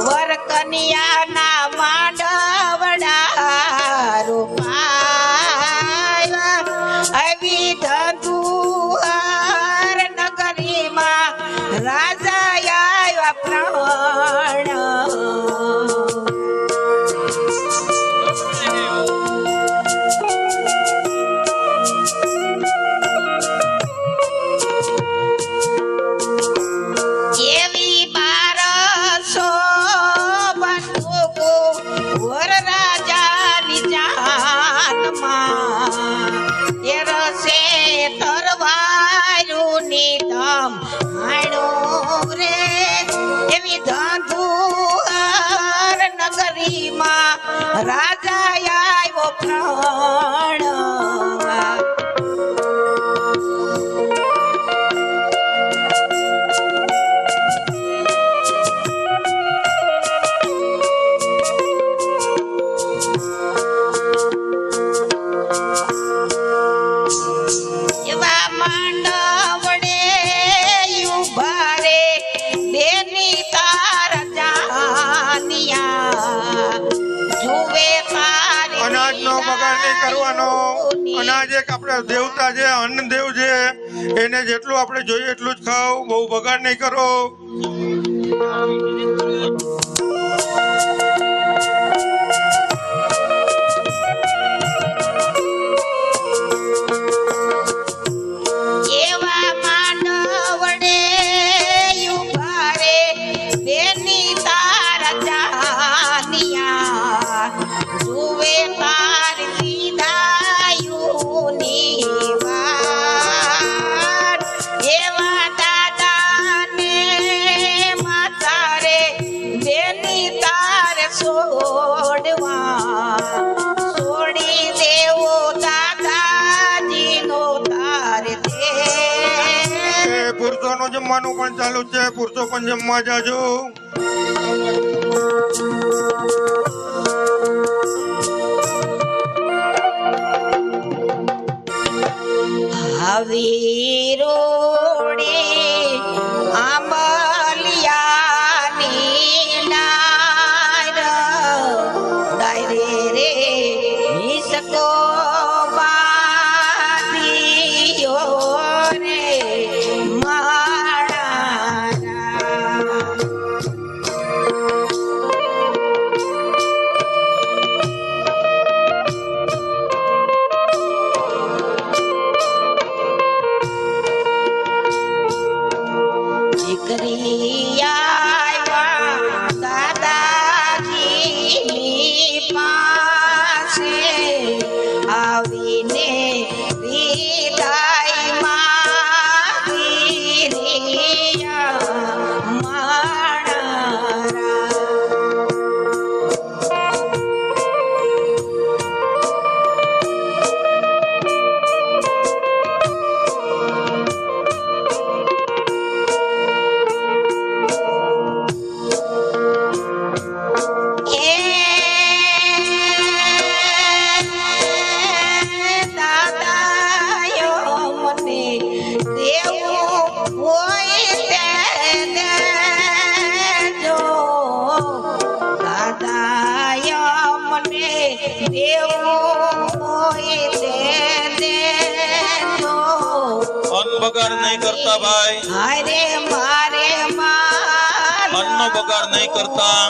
વર કન્યાના માંડવડા રૂપાયા આવી ધંધુ નગરીમાં રાજા આવ્યા પ્રાણ એવી બારસો બંદૂકો વર રાજાની જાનમાં એ રસે તરવારું નિધમ હાણું રે એવી ધંધુહર નગરીમાં રાજા આવ્યો પ્રાણ એવા માંડવડે ઉભા રે બેની તારા જાનિયા જુએ તારી અનાજનો બગાડ નહીં કરવાનો. અનાજ એક આપણે દેવતા છે, અન્ન દેવ છે, એને જેટલું આપણે જોઈએ એટલું જ ખાવ, બહુ બગાડ નહીં કરો. એવા માંડવડે ઉભા રે બેની તારા જાનિયા જુએ તારી દીદાયુની વાત એવા દાદાને માતા રે બેની તારે છોડવા છોડી દેવો દાદાજીનો તારે દે એ પુરુષોનું જમવાનું પણ ચાલુ છે, પુરુષો પણ જમવા જાજો. આવી રોડી આંબલિયાની નાર દાયરે રે હિસકો બાંધ્યો રે માળા દીકરી આવ્યા દાદાજીની પાસે આવીને વિદાય માંગી રહ્યા માણા બગાડ નહીં કરતા ભાઈ, અરે મારે અન્નનો બગાડ નહીં કરતા.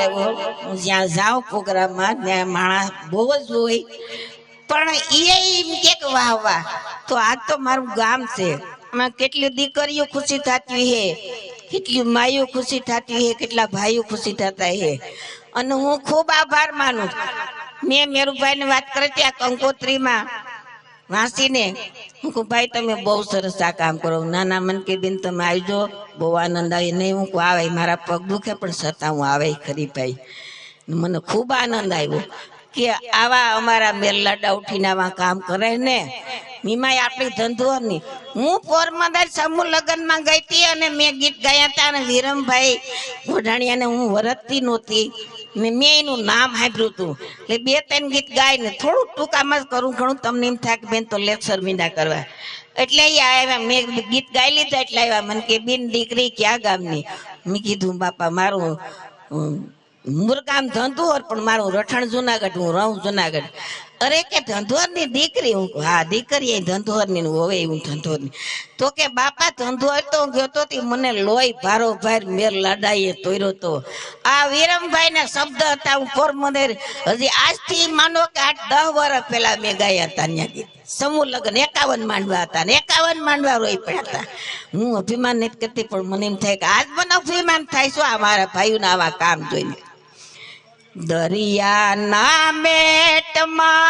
આવ્યો. હું જ્યાં જાઉં પ્રોગ્રામમાં ત્યાં માણસ બહુ જ હોય, પણ એ એમ કે વાહ વાહ, તો આજ તો મારું ગામ છે, એમાં કેટલી દીકરીઓ ખુશી થતી હે, કેટલી માઈઓ ખુશી થતી હે, કેટલા ભાઈઓ ખુશી થતા હે. અને હું ખૂબ આભાર માનું. મેં મેરુભાઈ ને વાત કરી ત્યાં કંકોત્રીમાં વાંચીને હું કહું ભાઈ તમે બહુ સરસ આ કામ કરો. નાના મન કે બેન તમે આવજો, બહુ આનંદ આવે. નહીં હું કહું આવે, મારા પગ દુખે પણ છતાં હું આવે ખરી ભાઈ. મને ખૂબ આનંદ આવ્યો કે આવા અમારા મેરલાડા ઉઠીને આવા કામ કરે ને. મીમાય આપણી ધંધોની. હું પોરબંદર સમૂહ લગ્નમાં ગઈ હતી અને મેં ગીત ગાયા હતા અને વિરમભાઈ ઓઢાણિયાને હું વરતતી નહોતી ને મેં એનું નામ સાંભળ્યું હતું, એટલે 2-3 ગીત ગાઈને થોડું ટૂંકામાં જ કરું, ઘણું તમને એમ થાય કે બેન તો લેક્ચર મીંડા કરવા, એટલે અહીંયા આવ્યા. મેં ગીત ગાઈ લીધા એટલે આવ્યા. મને કે બેન દીકરી ક્યાં ગામની? મેં કીધું બાપા મારું મુરગામ ધંધોર, પણ મારું રઠણ જુનાગઢ, હું રહું જુનાગઢ. અરે કે ધંધોર ની દીકરી? હું હા દીકરી ધંધોર ની હવે હું ધંધોર ની. તો કે બાપા ધંધોર તો ગયો તો મને લોહી ભારો ભાર મેર લાડાઈએ તોર્યો તો. આ વિરમભાઈ ના શબ્દ હતા. હું પોરબંદર હજી આજથી માનો કે 8-10 વર્ષ પહેલા મેં ગાયા હતા ત્યાં ગીત. સમૂહ લગ્ન 51 માંડવા હતા ને 51 માંડવા રોઈ પડ્યા હતા. હું અભિમાન નથી કરતી, પણ મને એમ થાય કે આજ મને અભિમાન થાય શું આ મારા ભાઈઓના આવા કામ જોઈને. દરિયાના મેટમાં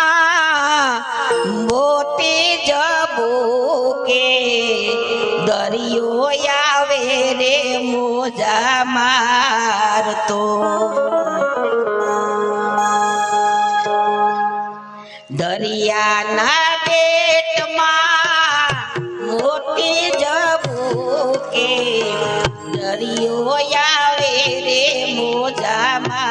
મોતી જબુકે, દરિયો આવે રે મોજા મારતો. દરિયાના પેટમાં મોતી જબુકે, દરિયો આવે રે મોજા મારતો.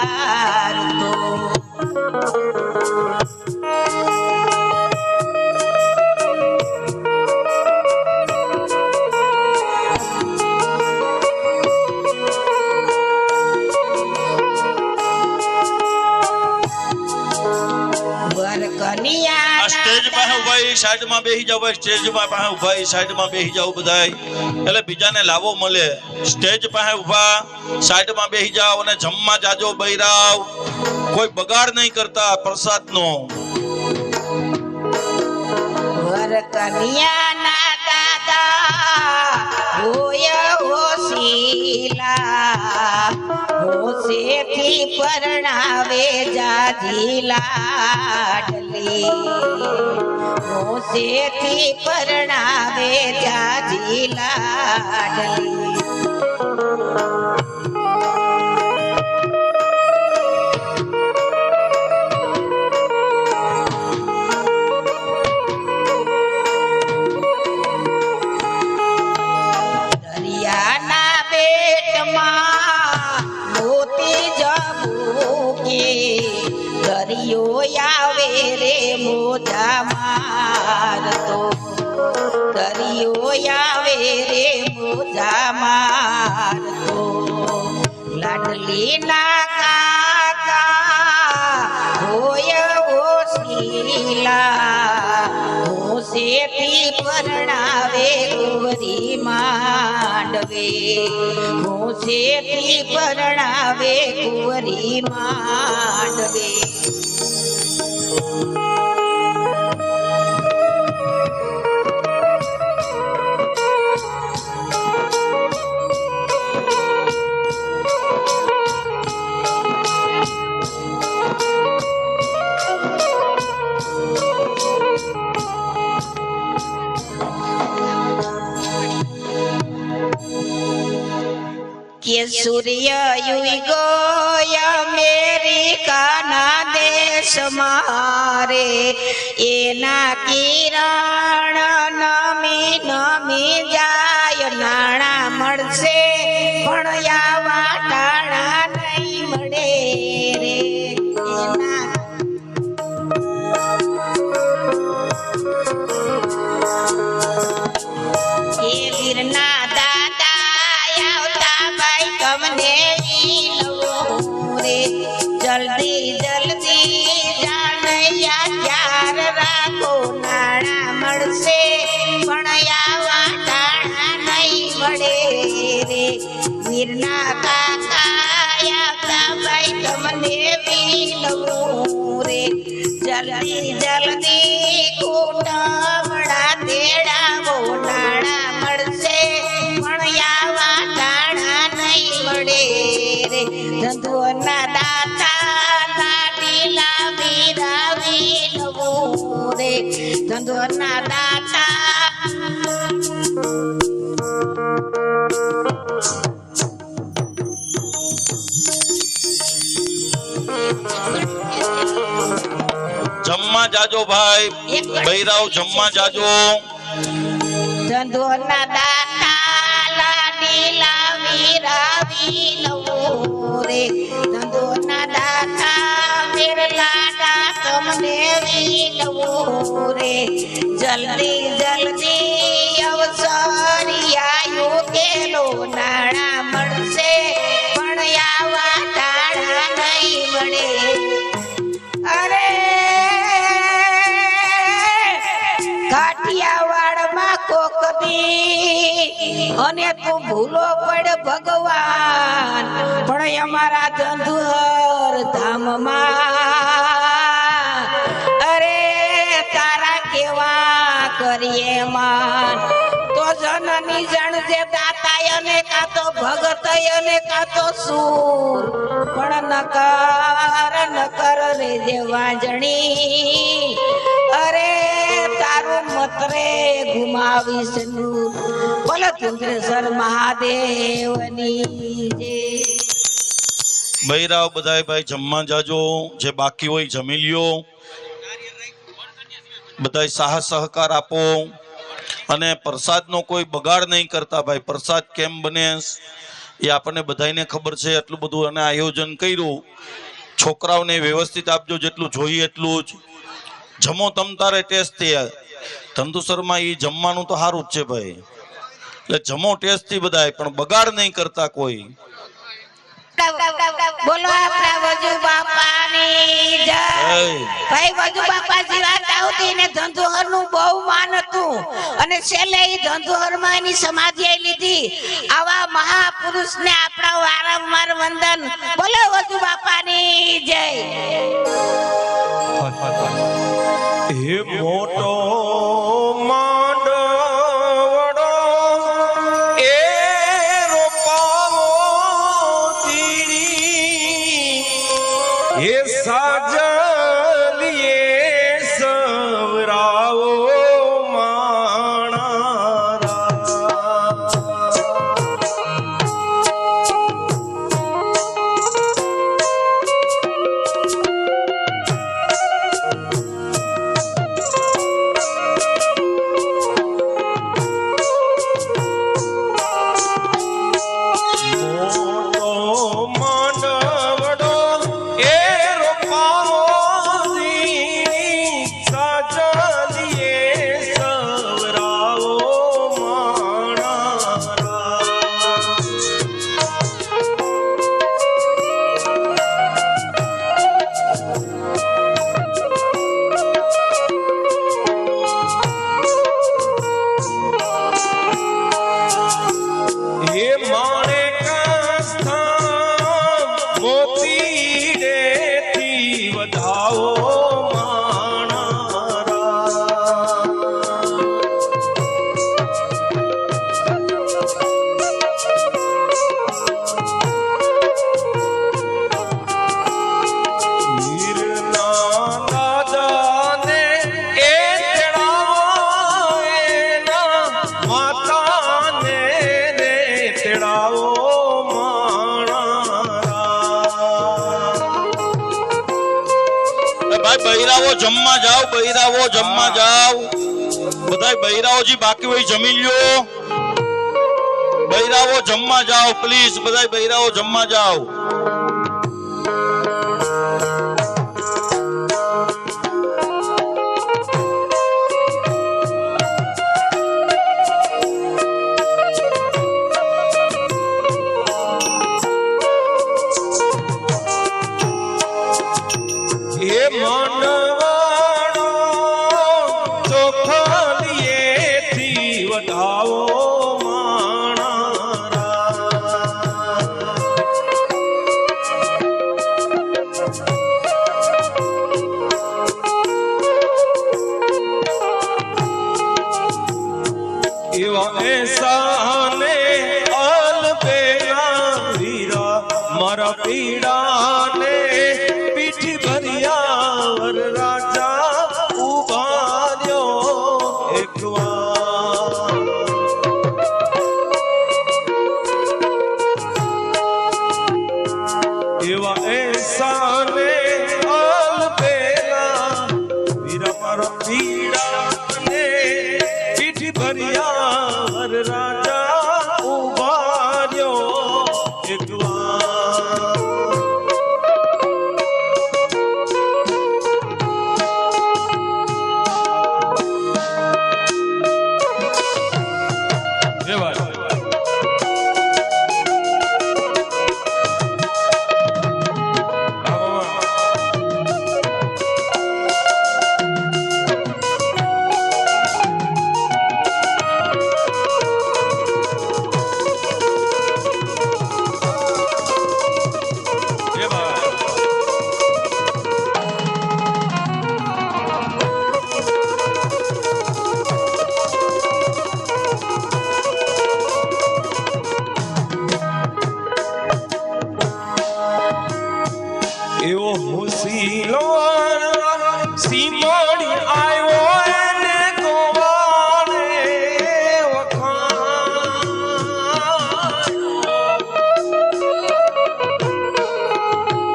સ્ટેજ પાસે ઉભા સાઈડમાં બેસી જાવ, સ્ટેજમાં પાસે ઉભા સાઈડમાં બેસી જાવ બધાય, એટલે બીજાને લાવો મળે. સ્ટેજ પાસે ઉભા સાઈડમાં બેસી જાવ અને જમવા જાજો બૈરાવ, કોઈ બગાડ નહીં કરતા પ્રસાદનો. કન્યાના દાદા હોય હોશીલા, હોશેથી પરણાવે જાજી લાડલી, હોશેથી પરણાવે જાજી લાડલી. દરિયો આવે રે મોજા મારતો, દરિયો આવે રે મોજા મારતો. લાડલી ના કાકા હોય હોશીલા, હોશેથી પરણાવે ગોરી માંડવે, હોશેથી પરણાવે ગોરી માંડવે. કે સૂર્ય યુગો અમેરિકાના દેશ મારે, એના કિરણ નમી નમી જાય. નાણા મળશે પણ આવા ટાણા નહીં મળે રે. એ વીરના જલ્દી જલ્દી જાણ્યા ત્યાર રાખો. નાણા મળશે પણ આવા ટાણા નહીં મળે રે. વીરના કાકા આવતા ભાઈ લવું રે જલ્દી જલ્દી કુટમડા તેડાવો નાણા મળશે પણ આવા ટાણા નહીં મળે રે ધંધોના દાતા લાડીલા વીરાવી લવું રે ધંધોના દાતા જમવા જાજો ભાઈ બૈરાવ જમવા જાજો ધંધોના દાતા લાડીલા વીરાવી લવું રે ધંધોના દાતા મેરલાડા તમને વીલવું રે જલ્દી જલ્દી અવસરિયાયો કેલો નાણા મળશે પણ આવા ટાણા નહીં મળે અરે કાઠિયાવાડમાં કોક દી અને તું ભૂલો પડ ભગવાન પણ અમારા ધંધુર ધામમાં અરે તારા કેવા કરીએ માન તો જનની જણજે દાતાય ને કા તો ભગતય ને કા તો સૂર પણ નકર રે જે વાંજણી અરે તારું મતરે ઘુમાવીશ નૂર બોલો ચંદ્રેશ્વર મહાદેવની જય બૈરાવ બધાય ભાઈ જમવા જાજો જે બાકી હોય જમી લ્યો બધાય સાહસ સહકાર આપો અને પ્રસાદનો કોઈ બગાડ નહીં કરતા ભાઈ પ્રસાદ કેમ બને એ આપણને બધાને ખબર છે એટલું બધું અને આયોજન કર્યું છોકરાઓને વ્યવસ્થિત આપજો જેટલું જોઈએ એટલું જ જમો તમ તારે ટેસ્ટથી ધંધુસરમાં એ જમવાનું તો સારું જ છે ભાઈ એટલે જમો ટેસ્ટથી બધાય પણ બગાડ નહીં કરતા કોઈ બોલો આપણા વજુ બાપાની જય ભાઈ વજુ બાપા જીવાતા હતી ને ધંધુહર નું બહુ માન હતું અને છેલ્લે ઈ ધંધુહર માં એની સમાધિ લીધી આવા મહાપુરુષ ને આપણા વારંવાર વંદન બોલો વજુ બાપાની જય હે મોટો માંડવડો એ રોપાવો તીડી એ સાજલીએ સવરાવો બૈરાવો જમવા જાઓ બૈરાવો જમવા જાઓ બધાય બૈરાઓજી બાકી હોય જમી લ્યો બૈરાવો જમવા જાઓ પ્લીઝ બધાય બૈરાવો જમવા જાઓ એવા એસાને અલબેલા વીરા મારા પીડાને પીઠી ભર્યા વર રાજા ઉભા રહ્યો એકવાર એવા એસાને અલબેલા વીરા મારા પીડાને પીઠી ભર્યા વર રાજા ઉભા રહ્યો એકવાર એવો હુસીલો સીમોડી આવ્યો એને ગોવાળે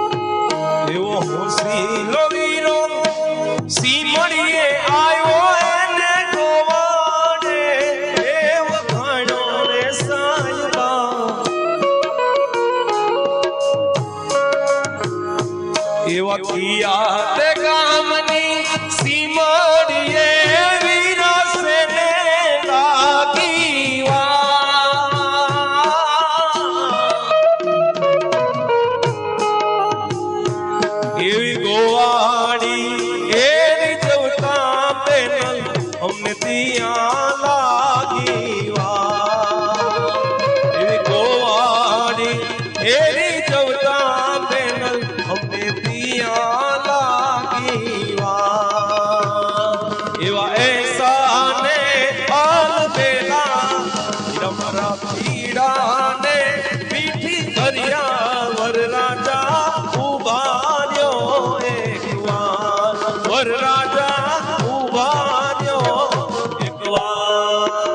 વખાણ એવો હુસીલો વીરો સીમડીએ આવ્યો એને ગોવાળે વખાણ્યો રે સાયબા એવા કિયા તે ગામની સીમડીએ વીરસે ને લાગી એવી ગોવાડી એની જવતા પેનલ અમને ત્યાં લાગી એવી ગોવાડી એની જવતા પેનલ અમને એવા એસાને અલબેલા મારા પીડાને પીઠી ભર્યા વર રાજા ઉભા રહ્યો એકવાર વર રાજા ઉભા રહ્યો એકવાર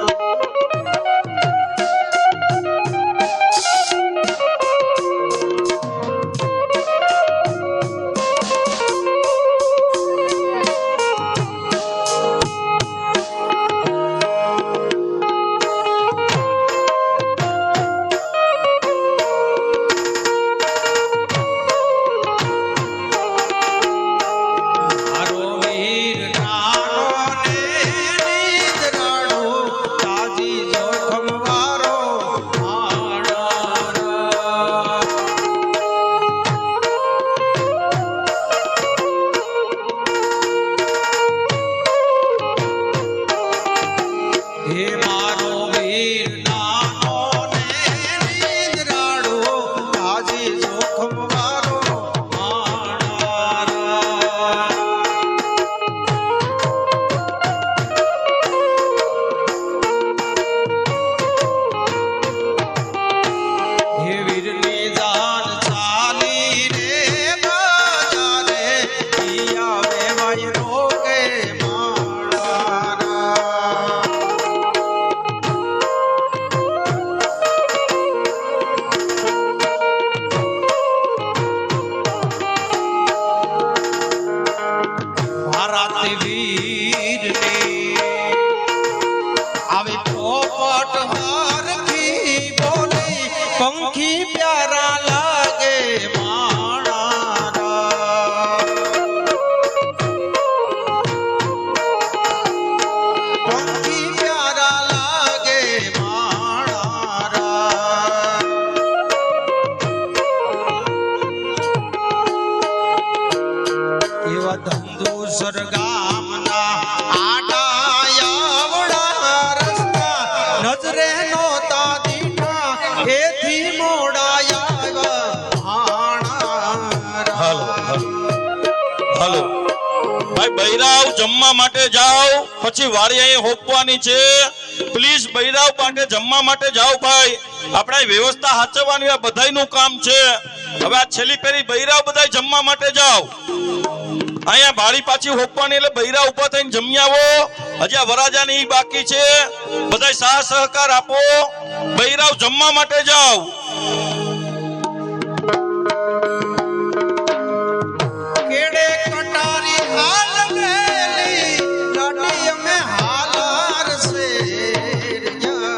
પંખી પ્યારા લાગે માણા પંખી પ્યારા લાગે માણા એવા ધંધો સરગામના આડાયાવડા રસ્તા નજરે નોતા દીઠા એથી મોડાયા બૈરાવ જમવા માટે જાઓ, પછી વાડી અહીં હોપવાની છે. પ્લીઝ બૈરાવ માટે જમવા માટે જાઓ ભાઈ. આપણે વ્યવસ્થા સાચવવાની આ બધાયનું કામ છે. હવે આ છેલ્લી પેરી બૈરાવ બધા જમવા માટે જાઓ. અહીંયા વાડી પાછી હોપવાની એટલે બૈરાવ ઉભા થઈને જમી આવો. હજી આ વરાજાની બાકી છે, બધા સાહ સહકાર આપો. બૈરાવ જમવા માટે જાઓ. કેડે કટારી હાલ ગયેલી ગાડી અમે હાલાર શેર જતા.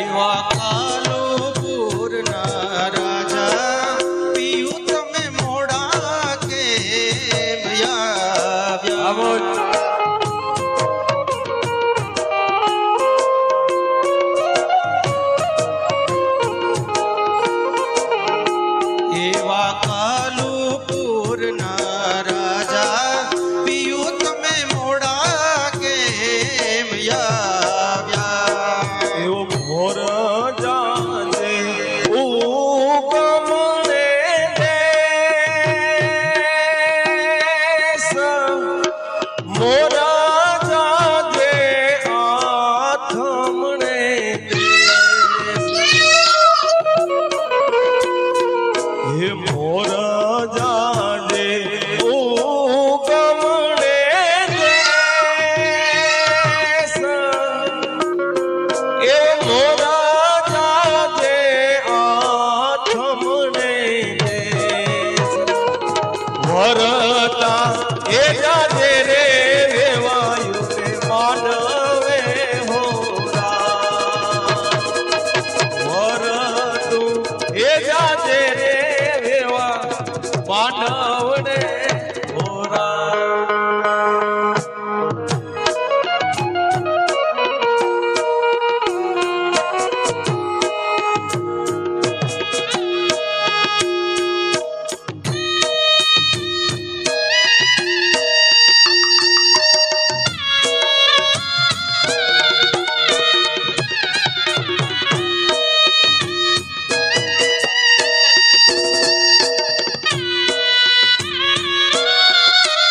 એવા કાલુપુરના રાજા પીયું તમે મોડા કે એવા કાલુપુરના રાજા પીયું તમે મોડા કેમ આવ્યા? એવો મોર જાને ઉગમને દેશ, મોરા જાજે આથમણે હે મોર જાને ઉગમને દેશ, એ મોરા જાજે આથમણે દેશ. વરતા એ જાજે રે વેવાયુ રે માનવે હોરા. વરતું એ જાજે રે વેવા માનવને હોરા.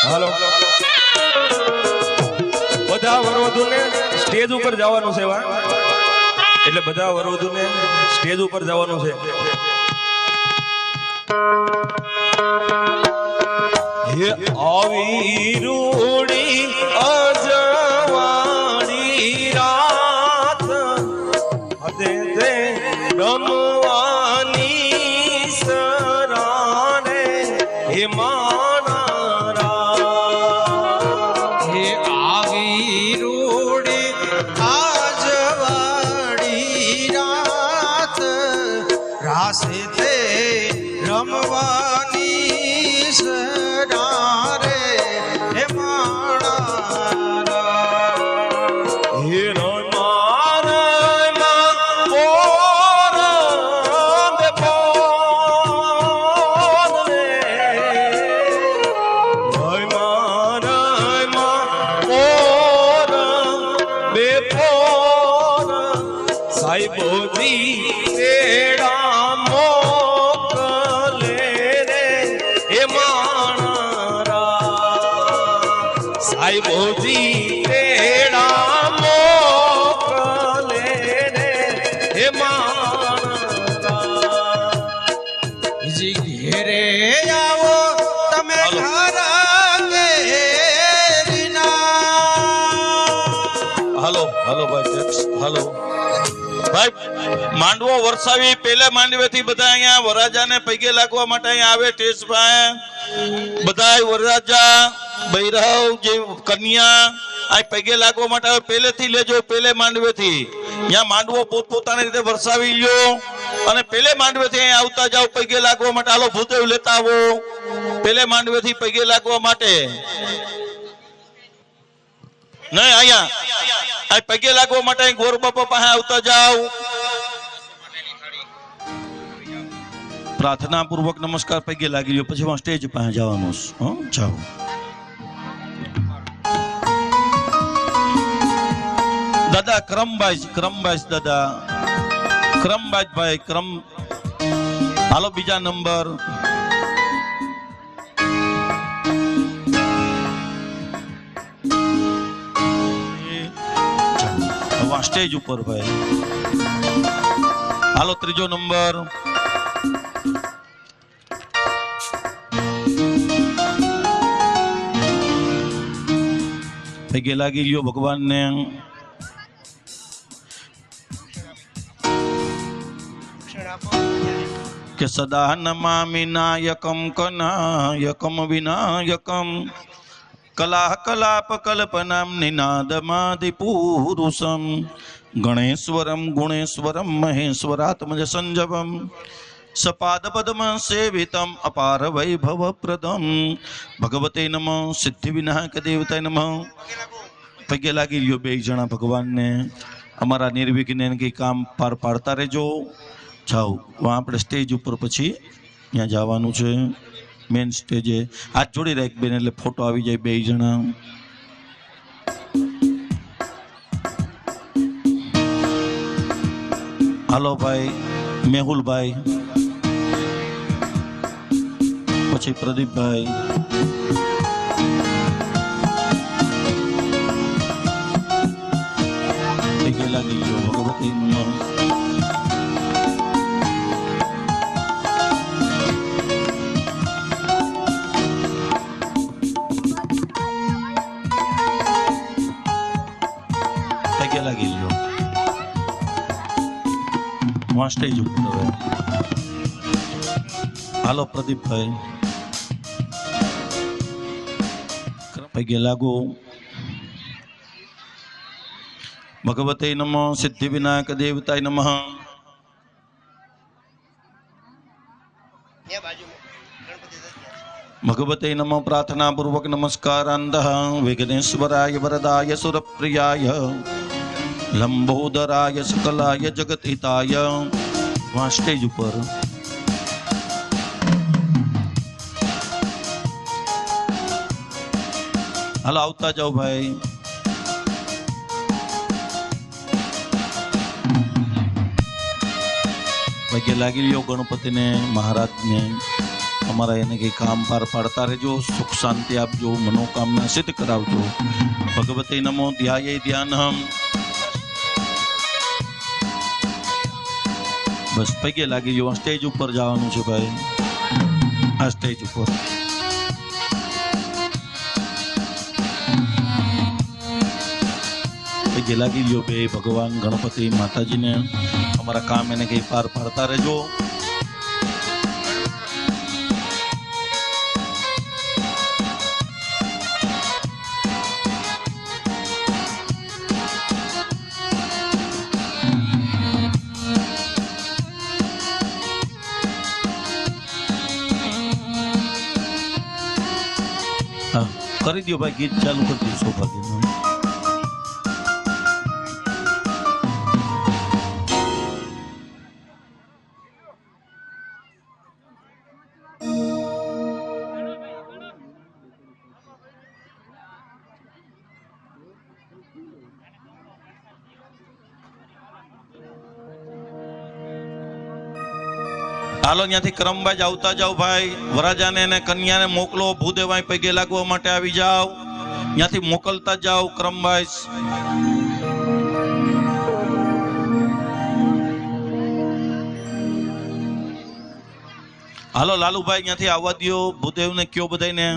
હાલો, બધા વરવધુને સ્ટેજ ઉપર જવાનું છે. એટલે બધા વરવધુને સ્ટેજ ઉપર જવાનું છે. હે આવી રૂડી અજવાણી રાત, હદે દે રમવાની સરાને હે હે આવી રૂડી આજવાડી રાત, રાસે તે રમવાની સડારે હે માણા. હે રમારણમાં પોરંદ પોરને, રમારણમાં પોરંદ બે પોર, સાહેબોજી તેડા મોકલે રે હે માણા. સાહેબોજી તેડા મોકલે રે હે માણા. જી ઘેરે આવો તમે ઘરા ઘેરીના. હાલો હાલો ભાઈ ટેક્સ. હાલો ભાઈ, માંડવો વરસાવી પેલે માંડવેથી બધા અહીંયા વરરાજાને પૈગે લાગવા માટે અહીંયા આવે. ટેસ્ટભાઈ બધા વરરાજા બૈરાવ જે કન્યા આ પૈગે લાગવા માટે આવે. પહેલેથી લેજો, પેલે માંડવેથી. અહીંયા માંડવો પોતપોતાની રીતે વરસાવી લ્યો અને પેલે માંડવેથી અહીંયા આવતા જાઓ પૈગે લાગવા માટે. હાલો ભૂદેવ લેતા આવો પેલે માંડવેથી પૈગે લાગવા માટે. નહીં અહીંયા આ પગે લાગવા માટે ગોર બાપા પાસે આવતા જાઓ. પ્રાર્થના પૂર્વક નમસ્કાર પગે લાગી લ્યો, પછી હું સ્ટેજ પાસે જવાનું છું. જાઓ. દાદા ક્રમબાઈસ દાદા ક્રમબાઈસ ભાઈ ક્રમ હાલો બીજા નંબર સ્ટેજ ઉપર ભાઈ હાલો ત્રીજો નંબર પગે લાગી લ્યો ભગવાનને કે સદા નમામિ નાયકમ કનાયકમ વિનાયકમ કલા કલાપ કલ્પનામ નિનાદમાદિ પુરુષમ ગણેશ્વરમ ગુણેશ્વરમ મહેશ્વરાત્મજ સંજવમ સપાદ પદ્મ સેવિતમ અપાર વૈભવ પ્રદમ ભગવતે નમઃ સિદ્ધિ વિનાયક દેવતાય નમઃ પગે લાગી લ્યો બે જણા ભગવાનને અમારા નિર્વિઘ્ને કંઈ કામ પાર પાડતા રહેજો જાઓ આપણે સ્ટેજ ઉપર પછી ત્યાં જવાનું છે મેન સ્ટેજે હાથ જોડી રાખ બેન એટલે ફોટો આવી જાય બે જણા હાલો ભાઈ મેહુલભાઈ પછી પ્રદીપભાઈ લાગી ગયો ભગવતી લાગી ગયો સ્ટેજ ઉપર હવે હાલો પ્રદીપભાઈ પગે લાગો ભગવતે નમઃ સિદ્ધિ વિનાયક દેવતાય નમઃ ભગવતે નમઃ પ્રાર્થના પૂર્વક નમસ્કારાંતઃ વિઘ્નેશ્વરાય વરદાય સુરપ્રિયાય લંબોદરાય સકલાય જગતહિતાય વહાં સ્ટેજ ઉપર હાલો આવતા જાઓ ભાઈ પગે લાગી લ્યો ગણપતિને મહારાજને અમારા એને કંઈ કામ પાર પાડતા રહેજો સુખ શાંતિ આપજો મનોકામના સિદ્ધ કરાવજો ભગવતે નમો ધ્યાય ધ્યાનહમ બસ પગે લાગી ગયો સ્ટેજ ઉપર જવાનું છે ભાઈ આ સ્ટેજ ઉપર પગે લાગી ગયો બે ભગવાન ગણપતિ માતાજીને અમારા કામ એને કઈ પાર પાડતા રહેજો કરી દો ભાઈ ગીત ચાલુ કરી દો સૌભાગ્યનું હાલો ત્યાંથી ક્રમબાજ આવતા જાઓ ભાઈ વરાજાને અને કન્યાને મોકલો ભૂદેવાય પગે લાગવા માટે આવી જાઓ ત્યાંથી મોકલતા જાઓ ક્રમબાજ હાલો લાલુભાઈ ત્યાંથી આવવા દો ભૂદેવને કયો બધાને